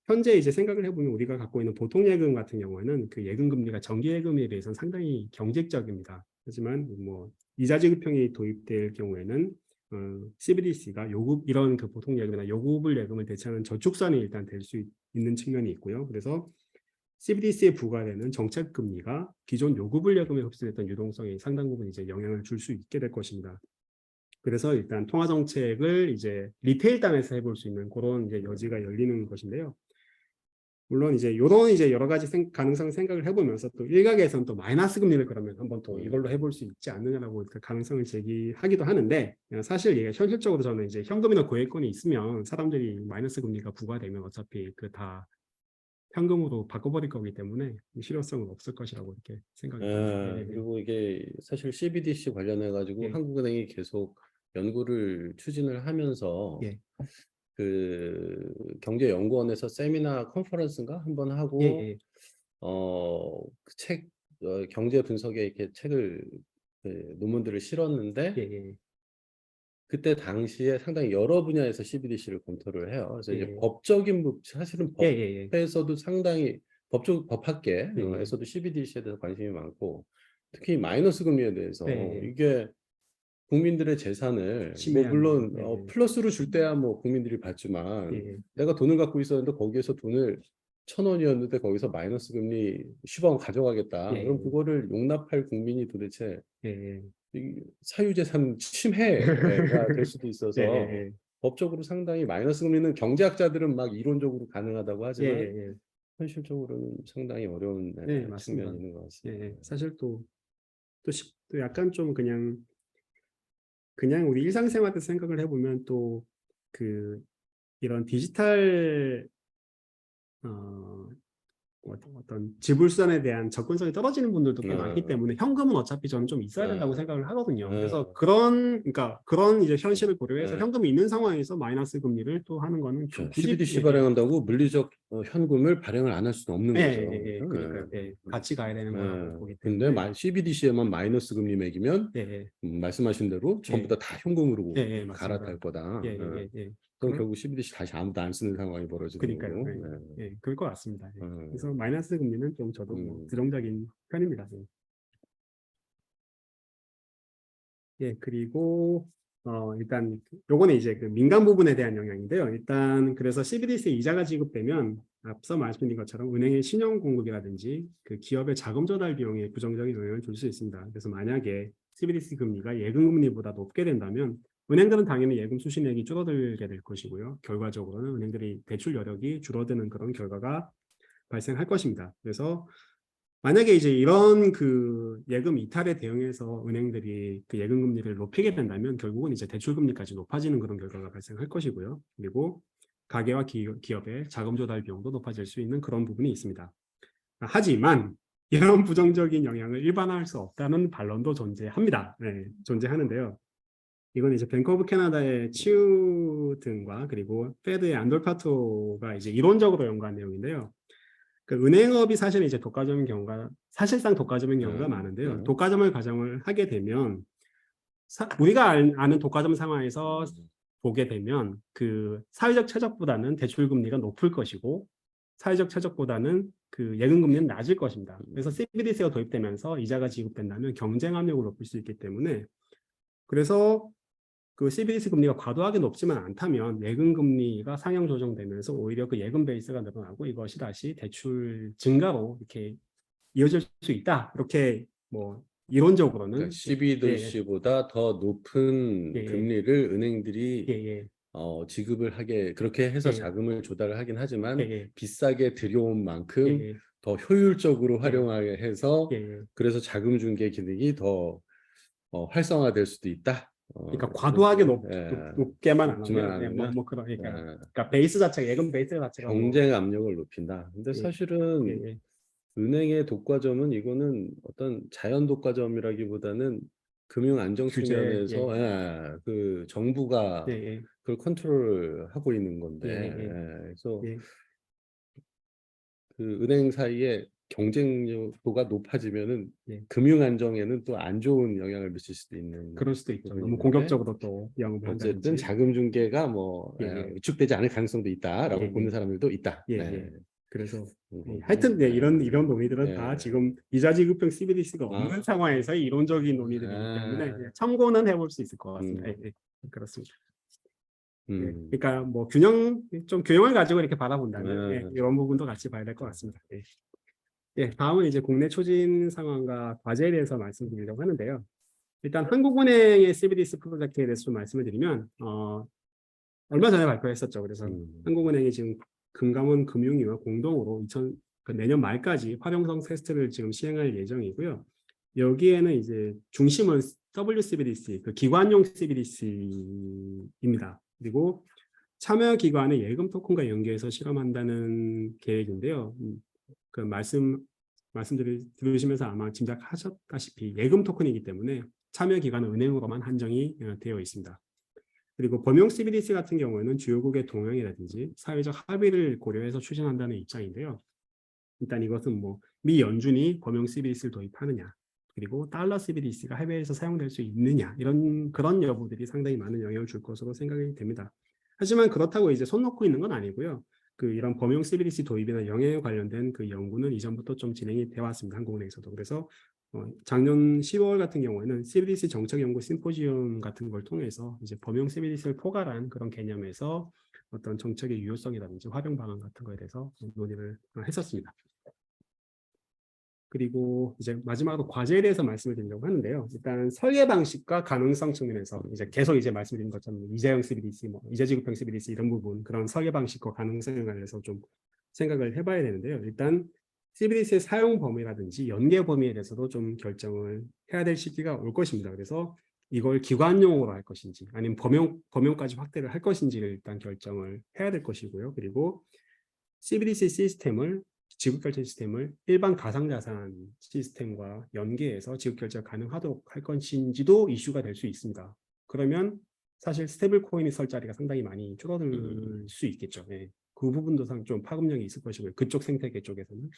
현재 이제 생각을 해보면 우리가 갖고 있는 보통예금 같은 경우에는 그 예금 금리가 정기예금에 비해서는 상당히 경제적입니다. 하지만 뭐 이자 지급형이 도입될 경우에는 CBDC가 요금 이런 그 보통예금이나 요구불 예금을 대체하는 저축선이 일단 될 수 있는 측면이 있고요. 그래서 CBDC에 부과되는 정책 금리가 기존 요구불 예금에 흡수됐던 유동성에 상당 부분 이제 영향을 줄 수 있게 될 것입니다. 그래서 일단 통화 정책을 이제 리테일 단에서 해볼 수 있는 그런 이제 여지가 열리는 것인데요. 물론 이제 요런 이제 여러 가지 가능성을 생각을 해보면서 또 일각에서는 또 마이너스 금리를 그러면 한번 또 이걸로 해볼 수 있지 않느냐라고 그 가능성을 제기하기도 하는데 사실 이게 현실적으로 저는 이제 현금이나 고액권이 있으면 사람들이 마이너스 금리가 부과되면 어차피 그 다 현금으로 바꿔버릴 거기 때문에 실효성은 없을 것이라고 이렇게 생각이 듭니다. 그리고 이게 사실 CBDC 관련해 가지고 예. 한국은행이 계속 연구를 추진을 하면서 예. 그 경제연구원에서 세미나 컨퍼런스인가 한번 예, 하고 예, 그 책 경제 분석에 이렇게 책을 논문들을 실었는데 예, 예, 그때 당시에 상당히 여러 분야에서 CBDC를 검토를 해요. 그래서 이제 예, 법적인 사실은 예, 예, 법에서도 상당히 예, 법학계에서도 CBDC에 대해서 관심이 많고 특히 마이너스 금리에 대해서 예, 예, 이게 국민들의 재산을 뭐 심의하는, 물론 예, 플러스로 줄 때야 뭐 국민들이 예, 받지만 예, 내가 돈을 갖고 있었는데 거기에서 돈을 1,000원이었는데 거기서 마이너스 금리 10원 가져가겠다. 예, 그럼 그거를 용납할 국민이 도대체 예, 예, 이 사유재산 침해가 될 수도 예, 있어서 예, 법적으로 상당히 마이너스 금리는 경제학자들은 막 이론적으로 가능하다고 예, 하지만 예, 현실적으로는 상당히 어려운 예, 측면이 맞습니다. 있는 것 예, 같습니다. 예. 사실 또 약간 좀 그냥 우리 일상생활에서 생각을 해보면 또 그 이런 디지털 어, 어떤 지불선에 대한 접근성이 떨어지는 분들도 꽤 많기 어, 때문에 현금은 어차피 저는 좀 있어야 된다고 어, 생각을 하거든요. 그래서 어, 그런 이제 현실을 고려해서 어. 현금이 있는 상황에서 마이너스 금리를 또 하는 거는 좀 그렇죠. 굳이 CBDC 발행한다고 물리적 현금을 발행을 안 할 수는 없는 거죠. 그렇죠? 그러니까 같이 가야 되는 거라고 보기 근데 때문에 CBDC에만 마이너스 금리 매기면 예, 예, 말씀하신 대로 전부 예, 다 현금으로 맞습니다. 갈아탈 거다. 예, 예, 예, 예. 그럼 그럴 결국 CBDC 다시 아무도 안 쓰는 상황이 벌어지는 그러니까요. 거고. 예, 예, 그럴 것 같습니다. 예. 음, 그래서 마이너스 금리는 좀 저도 뭐 음, 부정적인 편입니다. 예. 예, 그리고 일단 요거는 이제 그 민간 부분에 대한 영향인데요. 일단 그래서 CBDC 이자가 지급되면 앞서 말씀드린 것처럼 은행의 신용 공급이라든지 그 기업의 자금 조달 비용에 부정적인 영향을 줄 수 있습니다. 그래서 만약에 CBDC 금리가 예금 금리보다 높게 된다면 은행들은 당연히 예금 수신액이 줄어들게 될 것이고요. 결과적으로는 은행들이 대출 여력이 줄어드는 그런 결과가 발생할 것입니다. 그래서 만약에 이제 이런 그 예금 이탈에 대응해서 은행들이 그 예금 금리를 높이게 된다면 결국은 이제 대출 금리까지 높아지는 그런 결과가 발생할 것이고요. 그리고 가계와 기업의 자금 조달 비용도 높아질 수 있는 그런 부분이 있습니다. 하지만 이런 부정적인 영향을 일반화할 수 없다는 반론도 존재합니다. 네, 존재하는데요. 이건 이제 뱅크 오브 캐나다의 치우 등과 그리고 페드의 안돌파토가 이제 이론적으로 연구한 내용인데요. 그 은행업이 사실 이제 독과점인 경우가 사실상 독과점인 경우가 많은데요. 독과점을 가정을 하게 되면 우리가 아는 독과점 상황에서 보게 되면 그 사회적 최적보다는 대출 금리가 높을 것이고 사회적 최적보다는 그 예금 금리는 낮을 것입니다. 그래서 CBDC가 도입되면서 이자가 지급된다면 경쟁 압력을 높일 수 있기 때문에 그래서 그 CBDC 금리가 과도하게 높지만 않다면 예금 금리가 상향 조정되면서 오히려 그 예금 베이스가 늘어나고 이것이 다시 대출 증가로 이렇게 이어질 수 있다. 이렇게 뭐 그러니까 이론적으로는 CBDC보다 더 높은 예, 금리를 은행들이 예, 예, 지급을 하게 그렇게 해서 예, 자금을 조달을 하긴 예, 하지만 예, 비싸게 들여온 예, 만큼 예, 더 효율적으로 예, 활용하게 해서 예, 예. 그래서 자금 중개 기능이 더 활성화될 수도 있다. 그러니까 과도하게 그렇게 높게만 안 높지만 하고요. 예, 않으면 그러니까 베이스 자체가 예금 베이스 자체가 뭐 경쟁 압력을 높인다. 근데 예, 예, 사실은 예, 은행의 독과점은 이거는 어떤 자연 독과점이라기보다는 금융 안정 규제 측면에서 그 정부가 예, 예, 그걸 컨트롤하고 있는 예, 건데 예, 그래서 예, 그 은행 사이에 경쟁도가 높아지면은 예. 금융 안정에는 또 안 좋은 영향을 미칠 수도 있는. 그럴 수도 있죠. 부분이 너무 있는데 공격적으로 또 영업을 어쨌든 한다든지. 자금 중개가 뭐 예, 예. 위축되지 않을 가능성도 있다라고 예, 보는 예. 사람들도 있다. 예, 네. 예. 그래서 음, 하여튼 네, 네. 이런 논의들은 다 네. 지금 이자 지급형 CBDC가 없는 아. 상황에서 이론적인 논의들이기 때문에 아. 참고는 해볼 수 있을 것 같습니다. 음. 예, 예. 그렇습니다. 예, 음. 그러니까 뭐 좀 균형을 가지고 이렇게 바라본다면 예, 이런 부분도 같이 봐야 될 것 같습니다. 예. 예, 다음은 이제 국내 추진 상황과 과제에 대해서 말씀드리려고 하는데요. 일단 한국은행의 CBDC 프로젝트에 대해서 좀 말씀을 드리면 얼마 전에 발표했었죠. 그래서 한국은행이 지금 금감원 금융위와 공동으로 내년 말까지 활용성 테스트를 지금 시행할 예정이고요. 여기에는 이제 중심은 WCBDC, 그 기관용 CBDC입니다. 그리고 참여 기관의 예금 토큰과 연계해서 실험한다는 계획인데요. 그 들으시면서 아마 짐작하셨다시피 예금 토큰이기 때문에 참여 기관은 은행으로만 한정이 되어 있습니다. 그리고 범용 CBDC 같은 경우에는 주요국의 동향이라든지 사회적 합의를 고려해서 추진한다는 입장인데요. 일단 이것은 뭐 미 연준이 범용 CBDC를 도입하느냐, 그리고 달러 CBDC가 해외에서 사용될 수 있느냐, 그런 여부들이 상당히 많은 영향을 줄 것으로 생각이 됩니다. 하지만 그렇다고 이제 손 놓고 있는 건 아니고요. 이런 범용 CBDC 도입이나 영향에 관련된 그 연구는 이전부터 좀 진행이 되어 왔습니다. 한국은행에서도. 그래서 작년 10월 같은 경우에는 CBDC 정책연구 심포지움 같은 걸 통해서 이제 범용 CBDC를 포괄한 그런 개념에서 어떤 정책의 유효성이라든지 활용 방안 같은 거에 대해서 논의를 했었습니다. 그리고 이제 마지막으로 과제에 대해서 말씀을 드리려고 하는데요. 일단 설계 방식과 가능성 측면에서 이제 계속 이제 말씀드린 것처럼 이자형 CBDC, 이자 지급형 CBDC 이런 부분, 그런 설계 방식과 가능성에 관해서 좀 생각을 해봐야 되는데요. 일단 CBDC의 사용 범위라든지 연계 범위에 대해서도 좀 결정을 해야 될 시기가 올 것입니다. 그래서 이걸 기관용으로 할 것인지 아니면 범용까지 확대를 할 것인지를 일단 결정을 해야 될 것이고요. 그리고 CBDC 지급결제 시스템을 일반 가상자산 시스템과 연계해서 지급결제가 가능하도록 할 것인지도 이슈가 될 수 있습니다. 그러면 사실 스테이블 코인이 설 자리가 상당히 많이 줄어들 수 있겠죠. 네. 그 부분도 좀 파급력이 있을 것이고요. 그쪽 생태계 쪽에서는.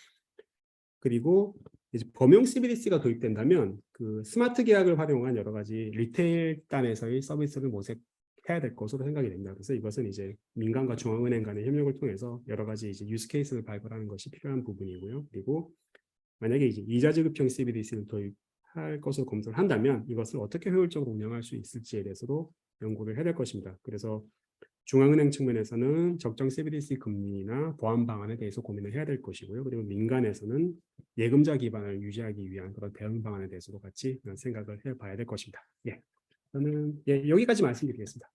그리고 이제 범용 CBDC가 도입된다면 그 스마트 계약을 활용한 여러 가지 리테일 단에서의 서비스를 모색해야 될 것으로 생각이 됩니다. 그래서 이것은 이제 민간과 중앙은행 간의 협력을 통해서 여러 가지 이제 유스 케이스를 발굴하는 것이 필요한 부분이고요. 그리고 만약에 이제 이자 지급형 CBDC를 도입할 것으로 검토를 한다면 이것을 어떻게 효율적으로 운영할 수 있을지에 대해서도 연구를 해야 될 것입니다. 그래서 중앙은행 측면에서는 적정 CBDC 금리나 보안 방안에 대해서 고민을 해야 될 것이고요. 그리고 민간에서는 예금자 기반을 유지하기 위한 그런 대응 방안에 대해서도 같이 생각을 해봐야 될 것입니다. 예, 저는 여기까지 말씀드리겠습니다.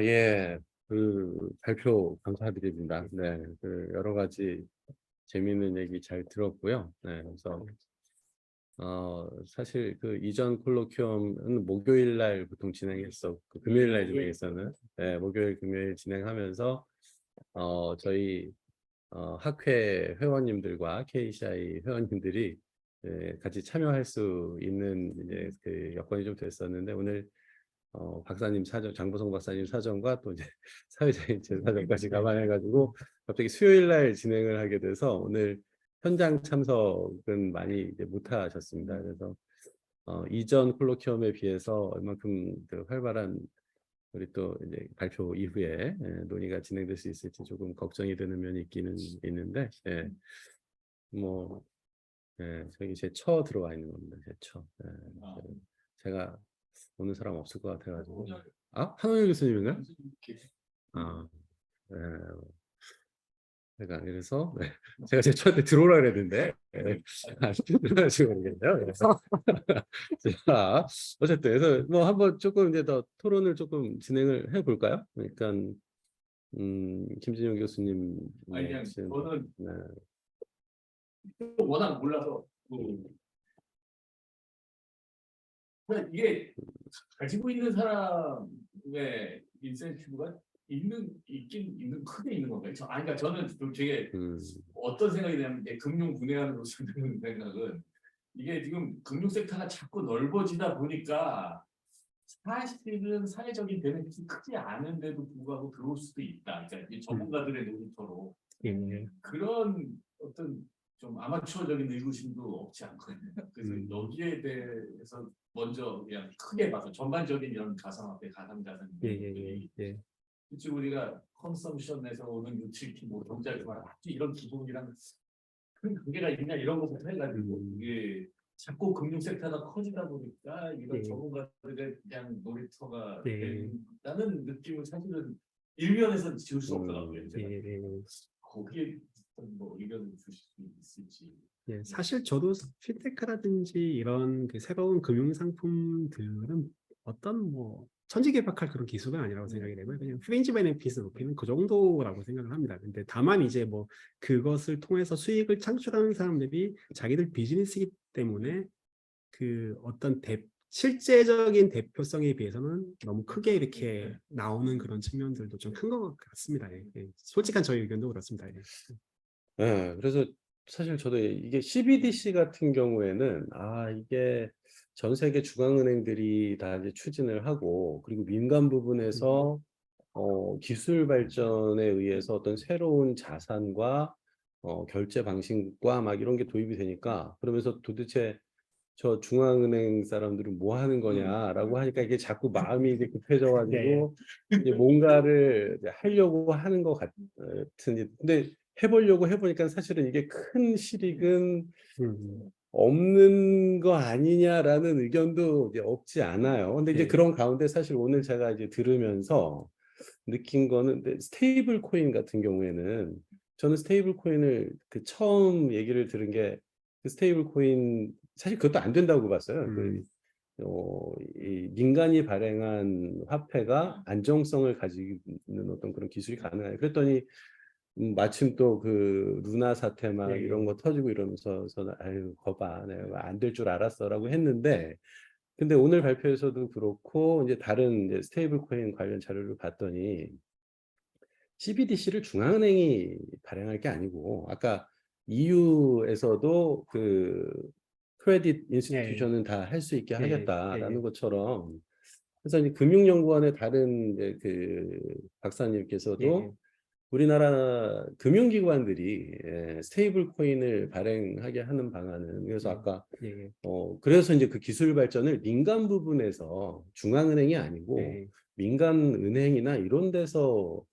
예. 그 발표 감사드립니다. 네. 그 여러 가지 재미있는 얘기 잘 들었고요. 네. 그래서 사실 그 이전 콜로퀴엄은 목요일 날 보통 진행했었고 금요일 날 진행했었는 네, 목요일 금요일 진행하면서 저희 학회 회원님들과 KCI 회원님들이 같이 참여할 수 있는 이제 그 여건이 좀 됐었는데 오늘 박사님 사정, 장보성 박사님 사정과 또 이제 사회자인 제 사정까지 감안해가지고 갑자기 수요일 날 진행을 하게 돼서 오늘 현장 참석은 많이 이제 못하셨습니다. 그래서 이전 콜로퀴엄에 비해서 얼만큼 그 활발한 우리 또 이제 발표 이후에 논의가 진행될 수 있을지 조금 걱정이 되는 면이 있기는 있는데, 뭐 저기 제 처 들어와 있는 겁니다. 제 처. 제가 오는 사람 없을 것 같아가지고. 한원영 교수님인가요? 아, 네. 그래서 제가 제 초한테 들어오라 그랬는데 아직도 들어가지 모르겠네요. 자, 어쨌든 그래서 뭐 한번 조금 이제 더 토론을 조금 진행을 해볼까요? 그러니까 김진영 교수님. 아니 그냥 지금, 저는 네. 워낙 몰라서 그냥 이게 가지고 있는 사람의 인센티브가 있긴 있는 크게 있는 건가요? 그러니까 저는 좀 되게 어떤 생각이 드냐면 금융 분야로서 드는 생각은 이게 지금 금융 섹터가 자꾸 넓어지다 보니까 사실은 사회적인 베네핏이 크지 않은데도 불구하고 들어올 수도 있다. 그러니까 전문가들의 놀이터로 그런 어떤 좀 아마추어적인 의구심도 없지 않거든요. 그래서 여기에 대해서 먼저 그냥 크게 봐서 전반적인 이런 가상화폐, 가상자산 예, 것들이 예. 솔직히 우리가 컨섬션에서 오는 유틸리티, 뭐 경제활동을 이런 기본이랑 큰 관계가 있냐 이런 것부터 해가지고 이게 자꾸 금융 섹터가 커지다 보니까 이런 예. 전문가들의 그냥 놀이터가 예. 된다는 느낌을 사실은 일면에서는 지울 수 없더라고요. 제가 예. 거기에 뭐 의견을 주실 수 있을지. 예, 사실 저도 핀테크라든지 이런 그 새로운 금융 상품들은 어떤 뭐 천지개벽할 그런 기술은 아니라고 생각이 되고요. 그냥 프린지 베네핏을 높이는 그 정도라고 생각을 합니다. 근데 다만 이제 뭐 그것을 통해서 수익을 창출하는 사람들이 자기들 비즈니스이기 때문에 그 어떤 실제적인 대표성에 비해서는 너무 크게 이렇게 나오는 그런 측면들도 좀 큰 것 같습니다. 예. 예. 솔직한 저희 의견도 그렇습니다. 예. 예, 그래서 사실 저도 이게 CBDC 같은 경우에는 이게 전 세계 중앙은행들이 다 이제 추진을 하고 그리고 민간 부분에서 기술 발전에 의해서 어떤 새로운 자산과 결제 방식과 막 이런 게 도입이 되니까 그러면서 도대체 저 중앙은행 사람들은 뭐 하는 거냐라고 하니까 이게 자꾸 마음이 이제 급해져가지고 이제 뭔가를 이제 하려고 하는 것 같은. 근데 해보려고 해보니까 사실은 이게 큰 실익은 없는 거 아니냐라는 의견도 이제 없지 않아요. 근데 이제 네. 그런 가운데 사실 오늘 제가 이제 들으면서 느낀 거는 스테이블 코인 같은 경우에는 저는 스테이블 코인을 그 처음 얘기를 들은 게 그 스테이블 코인 사실 그것도 안 된다고 봤어요. 이 민간이 발행한 화폐가 안정성을 가지는 어떤 그런 기술이 가능해요. 그랬더니 마침 또 그 루나 사태 막 네. 이런 거 터지고 이러면서 저는 아유 거봐 내가 안 될 줄 알았어라고 했는데 근데 오늘 발표에서도 그렇고 이제 다른 이제 스테이블 코인 관련 자료를 봤더니 CBDC를 중앙은행이 발행할 게 아니고 아까 EU에서도 그 크레딧 네. 인스티튜션은 다 할 수 있게 예, 하겠다라는 예, 것처럼 그래서 이제 금융연구원의 다른 이제 그 예, 박사님께서도 예, 우리나라 금융기관들이 스테이블 코인을 발행하게 하는 방안은 그래서 아까 예, 그래서 이제 그 기술 발전을 민간 부분에서 중앙은행이 아니고 예, 민간 은행이나 이런 데서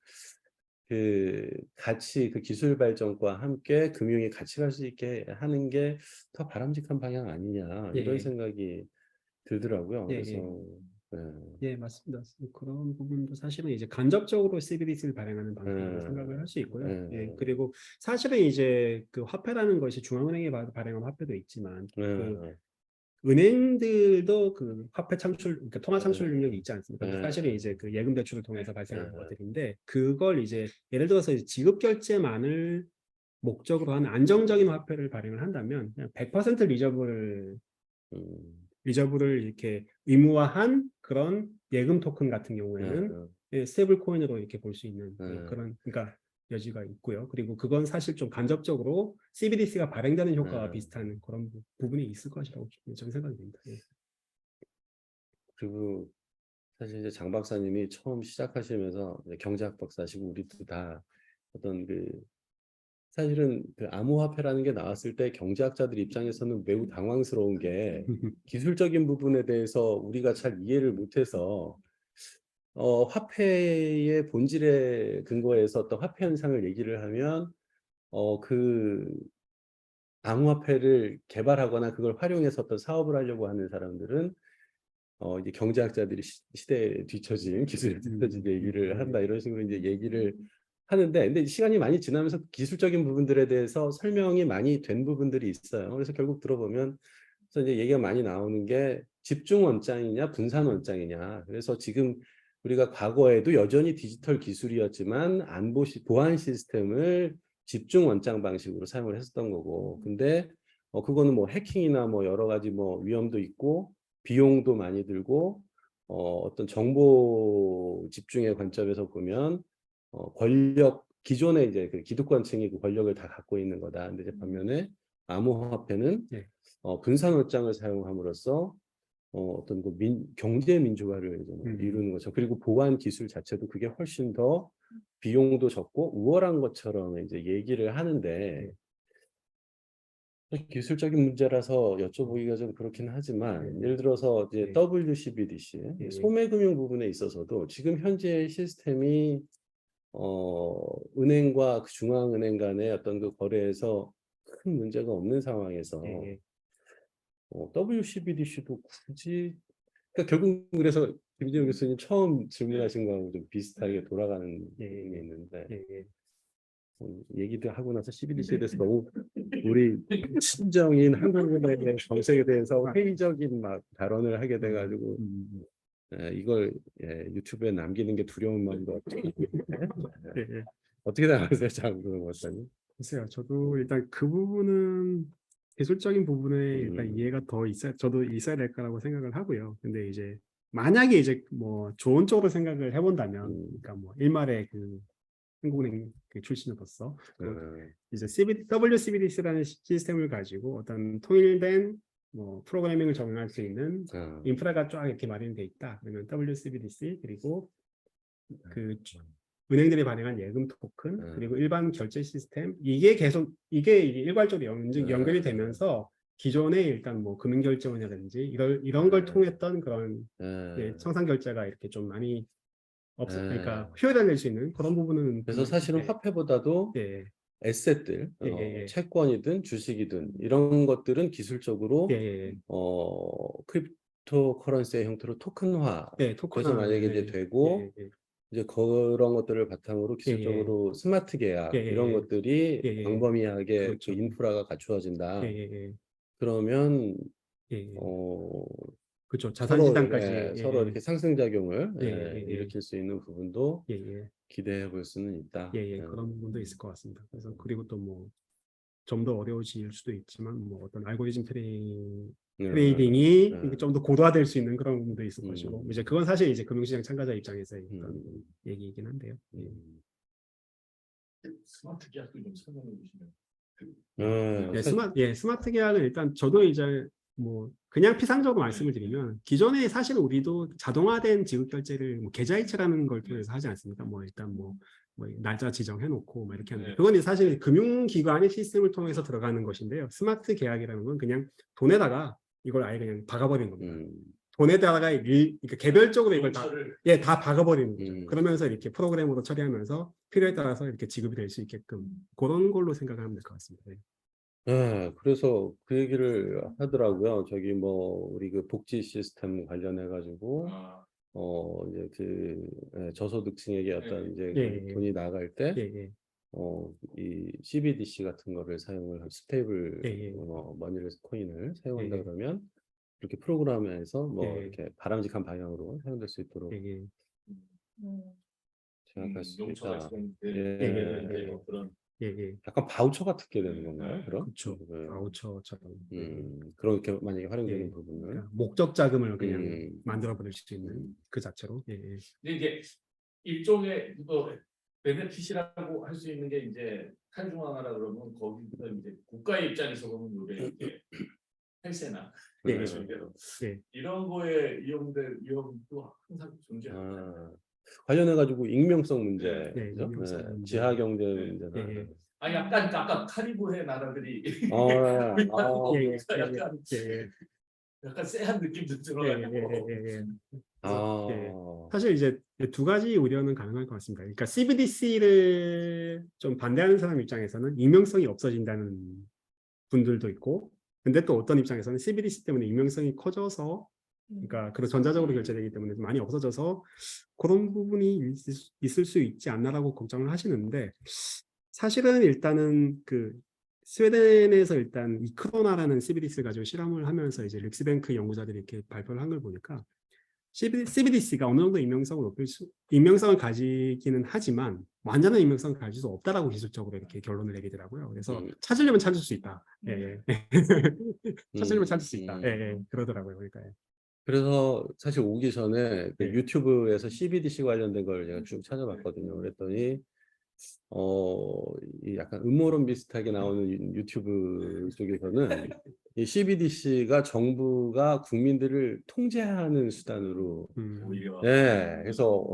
그 같이 그 기술 발전과 함께 금융이 같이 갈 수 있게 하는 게 더 바람직한 방향 아니냐 이런 예, 생각이 들더라고요. 예, 그래서 예, 네. 예, 맞습니다. 그런 부분도 사실은 이제 간접적으로 CBDC를 발행하는 방식으로 생각을 할 수 네. 있고요. 예, 네. 그리고 사실은 이제 그 화폐라는 것이 중앙은행이 발행한 화폐도 있지만 그 네. 은행들도 그 화폐 창출, 그러니까 통화 창출 능력이 있지 않습니까? 네. 사실은 이제 그 예금 대출을 통해서 발생하는 네. 것들인데 그걸 이제 예를 들어서 이제 지급 결제만을 목적으로 하는 안정적인 화폐를 발행을 한다면 그냥 100% 음. 리저브를 이렇게 의무화한 그런 예금 토큰 같은 네. 경우에는 예, 스테이블 코인으로 이렇게 볼 수 있는 예, 네. 그런 그러니까 여지가 있고요. 그리고 그건 사실 좀 간접적으로 CBDC가 발행되는 효과와 네. 비슷한 그런 부분이 있을 것이라고 저는 생각이 듭니다. 예. 그리고 사실 이제 장 박사님이 처음 시작하시면서 이제 경제학 박사시고 우리도 다 어떤 그 사실은 그 암호화폐라는 게 나왔을 때 경제학자들 입장에서는 매우 당황스러운 게 기술적인 부분에 대해서 우리가 잘 이해를 못해서 화폐의 본질에 근거해서 어떤 화폐 현상을 얘기를 하면 그 암호화폐를 개발하거나 그걸 활용해서 어떤 사업을 하려고 하는 사람들은 이제 경제학자들이 시대에 뒤처진 기술에 뒤처진 얘기를 한다 이런 식으로 이제 얘기를 하는데 근데 시간이 많이 지나면서 기술적인 부분들에 대해서 설명이 많이 된 부분들이 있어요. 그래서 결국 들어보면 그래서 이제 얘기가 많이 나오는 게 집중 원장이냐 분산 원장이냐. 그래서 지금 우리가 과거에도 여전히 디지털 기술이었지만 보안 시스템을 집중 원장 방식으로 사용을 했었던 거고. 근데 그거는 뭐 해킹이나 뭐 여러 가지 뭐 위험도 있고 비용도 많이 들고 어떤 정보 집중의 관점에서 보면 기존의 이제 그 기득권층이 그 권력을 다 갖고 있는 거다. 근데 이제 반면에 암호화폐는 예. 분산 원장을 사용함으로써 어떤 그 경제 민주화를 이제 뭐 이루는 거죠. 그리고 보안 기술 자체도 그게 훨씬 더 비용도 적고 우월한 것처럼 이제 얘기를 하는데 기술적인 문제라서 여쭤보기가 좀 그렇긴 하지만 예를 들어서 이제 네. WCBDC 네. 소매금융 부분에 있어서도 지금 현재 시스템이 은행과 그 중앙은행 간의 어떤 그 거래에서 큰 문제가 없는 상황에서 예, WCBDC도 굳이 그러니까 결국 그래서 김진영 교수님 처음 질문하신 거하고 좀 비슷하게 돌아가는 예, 부분이 있는데 예, 예. 얘기도 하고 나서 CBDC에 대해서 너무 우리 친정인 한국은행의 정책에 대해서 회의적인 막 발언을 하게 돼가지고 이걸 유튜브에 남기는 게 두려운 마음도 없고 예, 예. 어떻게 생각하세요, 장근호 박사님? 글쎄요, 저도 일단 그 부분은 기술적인 부분에 일단 이해가 더 저도 있어야 될 거라고 생각을 하고요. 근데 이제 만약에 이제 뭐 좋은 쪽으로 생각을 해본다면, 그러니까 뭐 일말의 그 한국은행 그 출신으로서 이제 WCBDC라는 시스템을 가지고 어떤 통일된 뭐 프로그래밍을 적용할 수 있는 인프라가 쫙 이렇게 마련돼 있다. 그러면 WCBDC 그리고 그 은행들이 발행한 예금 토큰 그리고 일반 결제 시스템 이게 계속 이게 일괄적으로 연결이 되면서 기존의 일단 뭐 금융결제원이라든지 이런 걸 통했던 그런 청산 결제가 이렇게 좀 많이 그러니까 효율화될 수 있는 그런 부분은 그래서 사실은 화폐보다도 예, 에셋들, 예, 예, 예. 채권이든 주식이든 이런 것들은 기술적으로 예, 예, 크립토 커런시의 형태로 토큰화. 예, 그래서 토큰화, 만약에 예, 이제 예, 되고 예, 이제 그런 것들을 바탕으로 예, 예, 기술적으로 스마트 예, 계약 이런 예, 것들이 예, 예, 광범위하게 그 그렇죠. 인프라가 예, 갖추어진다. 예, 예, 그러면 예, 예. 어, 그렇죠. 서로 자산시장까지, 예, 서로 예, 이렇게 상승작용을 예, 예, 예, 일으킬 수 있는 부분도 예, 예, 기대해 볼 수는 있다. 예, 예, 그런 부분도 있을 것 같습니다. 그래서 그리고 또 뭐 좀 더 어려워질 수도 있지만 뭐 어떤 알고리즘 트레이딩이 좀 더 고도화될 수 있는 그런 부분도 있을 것이고 이제 그건 사실 이제 금융시장 참가자 입장에서의 어떤 얘기이긴 한데요. 예. 스마트 계약도 좀 설명해 주시면. 예, 사실, 스마트 계약은 일단 저도 이제 뭐 그냥 피상적으로 말씀을 드리면 기존에 사실 우리도 자동화된 지급 결제를 뭐 계좌이체라는 걸 통해서 하지 않습니까? 뭐 일단 뭐 날짜 지정해놓고 뭐 이렇게 하는데 그건 사실 금융기관의 시스템을 통해서 들어가는 것인데요. 스마트 계약이라는 건 그냥 돈에다가 이걸 아예 그냥 박아버리는 겁니다. 돈에다가 그러니까 개별적으로 이걸 다 박아버리는 거죠. 그러면서 이렇게 프로그램으로 처리하면서 필요에 따라서 이렇게 지급이 될 수 있게끔 그런 걸로 생각하면 될 것 같습니다. 그래서 그 얘기를 하더라고요. 저기 뭐 우리 그 복지 시스템 관련해 가지고 이제 저소득층에게 어떤 이제 그 돈이 나갈 때 이 CBDC 같은 거를 사용을 스테이블 머니를 코인을 사용한다 그러면 이렇게 프로그램에서 뭐 이렇게 바람직한 방향으로 사용될 수 있도록 생각할 수 있다. 그런 약간 바우처 같은 게 되는 건가요? 그럼? 그렇죠. 바우처처럼. 그렇게 만약에 활용되는 예. 부분을. 그러니까 목적 자금을 그냥 만들어 버릴 수 있는 그 자체로. 예. 근데 이게 일종의 베네핏이라고 할 수 있는 게 이제 탈중앙화라 그러면 거기서 이제 국가의 입장에서 보면 우리 이제 헬세나 이런 거에 이용될 위험도 항상 존재합니다. 관련해 가지고 익명성 문제, 익명성 문제. 지하 경제 문제나. 아니 약간 아까 카리브해 나라들이 약간 쎄한 느낌도 들어가지고. 사실 이제 두 가지 우려는 가능할 것 같습니다. 그러니까 CBDC를 좀 반대하는 사람 입장에서는 익명성이 없어진다는 분들도 있고, 근데 또 어떤 입장에서는 CBDC 때문에 익명성이 커져서, 그러니까 그런 전자적으로 결제되기 때문에 많이 없어져서 그런 부분이 있을 수 있지 않나라고 걱정을 하시는데, 사실은 일단은 그 스웨덴에서 일단 이크로나라는 CBDC를 가지고 실험을 하면서 이제 릭스뱅크 연구자들이 이렇게 발표를 한 걸 보니까 CBDC가 어느 정도 익명성을 가지기는 하지만 완전한 익명성을 가질 수 없다라고 기술적으로 이렇게 결론을 내리더라고요. 그래서 찾으려면 찾을 수 있다. 찾으려면 찾을 수 있다. 그러더라고요. 그러니까. 그래서 사실 오기 전에 그 유튜브에서 CBDC 관련된 걸 제가 쭉 찾아봤거든요. 그랬더니 이 약간 음모론 비슷하게 나오는 유튜브 쪽에서는 이 CBDC가 정부가 국민들을 통제하는 수단으로 그래서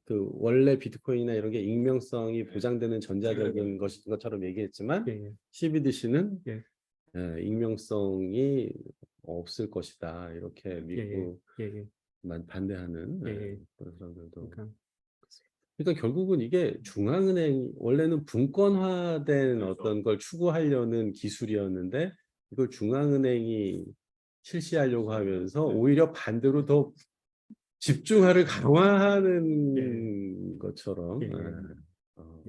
그 원래 비트코인이나 이런 게 익명성이 보장되는 전자적인 것인 것처럼 얘기했지만 CBDC는 익명성이 없을 것이다 이렇게 믿고 예. 반대하는 예. 그런 사람들도. 그러니까 그러니까 결국은 이게 중앙은행 원래는 분권화된 그렇죠. 어떤 걸 추구하려는 기술이었는데 이걸 중앙은행이 실시하려고 하면서 오히려 반대로 더 집중화를 강화하는 것처럼. 예. 어,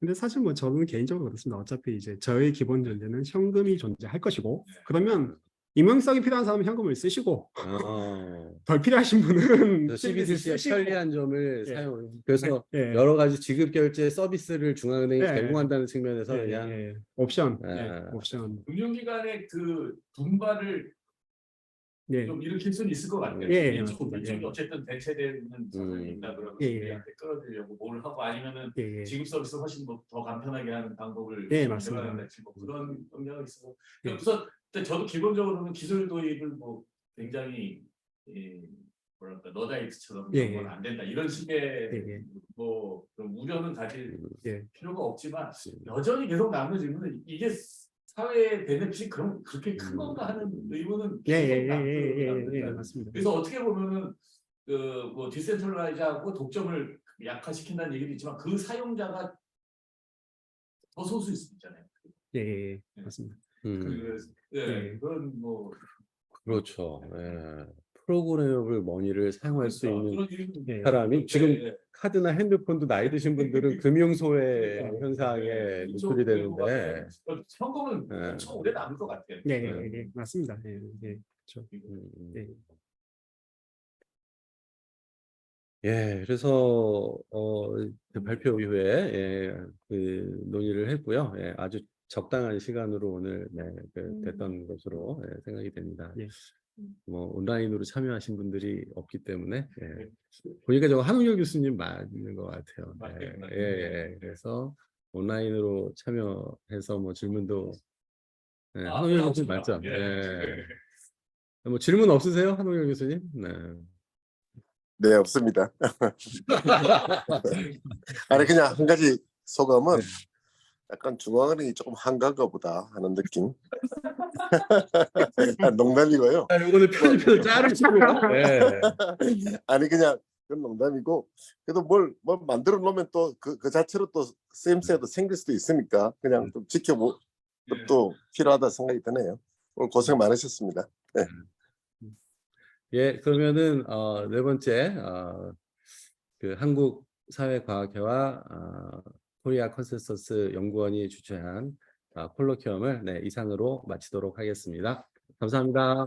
근데 사실 뭐 저는 개인적으로 그렇습니다. 어차피 이제 저의 기본 전제는 현금이 존재할 것이고 그러면 익명성이 필요한 사람은 현금을 쓰시고 덜 필요하신 분은 그래서 CBDC CBDC의 쓰시고. 편리한 점을 예. 사용. 그래서 예. 여러 가지 지급 결제 서비스를 중앙은행이 예. 제공한다는 측면에서 예. 그냥 예. 옵션. 예. 옵션. 금융기관의 그 분발을 예. 좀 일으킬 수는 있을 것 같아요. 예, 이쪽, 맞습니다. 이쪽이 예. 어쨌든 대체되는 사정이 있다 그러면 예, 예. 우리한테 끌어들이려고 뭘 하고 아니면은 예. 지급 서비스 훨씬 더 간편하게 하는 방법을 예, 맞습니다. 개발하는 뭐 그런 영향이 있어서 예. 우선 저도 기본적으로는 기술 도입을 뭐 굉장히 뭐랄까 너다이트처럼 예, 이런 건 안 된다 이런 식의 예. 뭐 그런 우려는 가질 예. 필요가 없지만 여전히 계속 남는 질문은 이게 사회의 베네핏이 그렇게 큰 건가 하는 의문은 계속 남는 맞습니다. 그래서 어떻게 보면은 그 뭐 디센트럴라이즈하고 독점을 약화시킨다는 얘기도 있지만 그 사용자가 더 소수일 수 있잖아요. 예. 맞습니다. 그런 뭐 그렇죠. 프로그래머블 머니를 사용할 수 있는 그런 일도 사람이 지금 예. 카드나 핸드폰도 나이 드신 분들은 금융소외 현상에 노출이 되는데 현금은 예. 엄청 오래 남을 것 같아요. 예. 맞습니다. 예. 그렇죠. 예. 그래서 그 발표 이후에 그 논의를 했고요. 아주 적당한 시간으로 오늘 됐던 것으로 생각이 됩니다. 예. 뭐 온라인으로 참여하신 분들이 없기 때문에 보니까 저 한웅열 교수님 맞는 것 같아요. 그래서 온라인으로 참여해서 뭐 질문도 한웅열 교수님 맞죠? 뭐 질문 없으세요, 한웅열 교수님? 네, 없습니다. 아니, 그냥 한 가지 소감은 약간 중앙은행이 조금 한가한 것보다 하는 느낌. 농담이고요. 이거는 편집해서 자르시고. 아니, 그냥 그건 농담이고, 그래도 뭘 만들어 놓으면 또 그 자체로 또 쓰임새도 생길 수도 있으니까 그냥 좀 지켜보 또 필요하다 생각이 드네요. 오늘 고생 많으셨습니다. 그러면은 네 번째 그 한국사회과학회와 코리아 컨센서스 연구원이 주최한 콜로퀴엄을 이상으로 마치도록 하겠습니다. 감사합니다.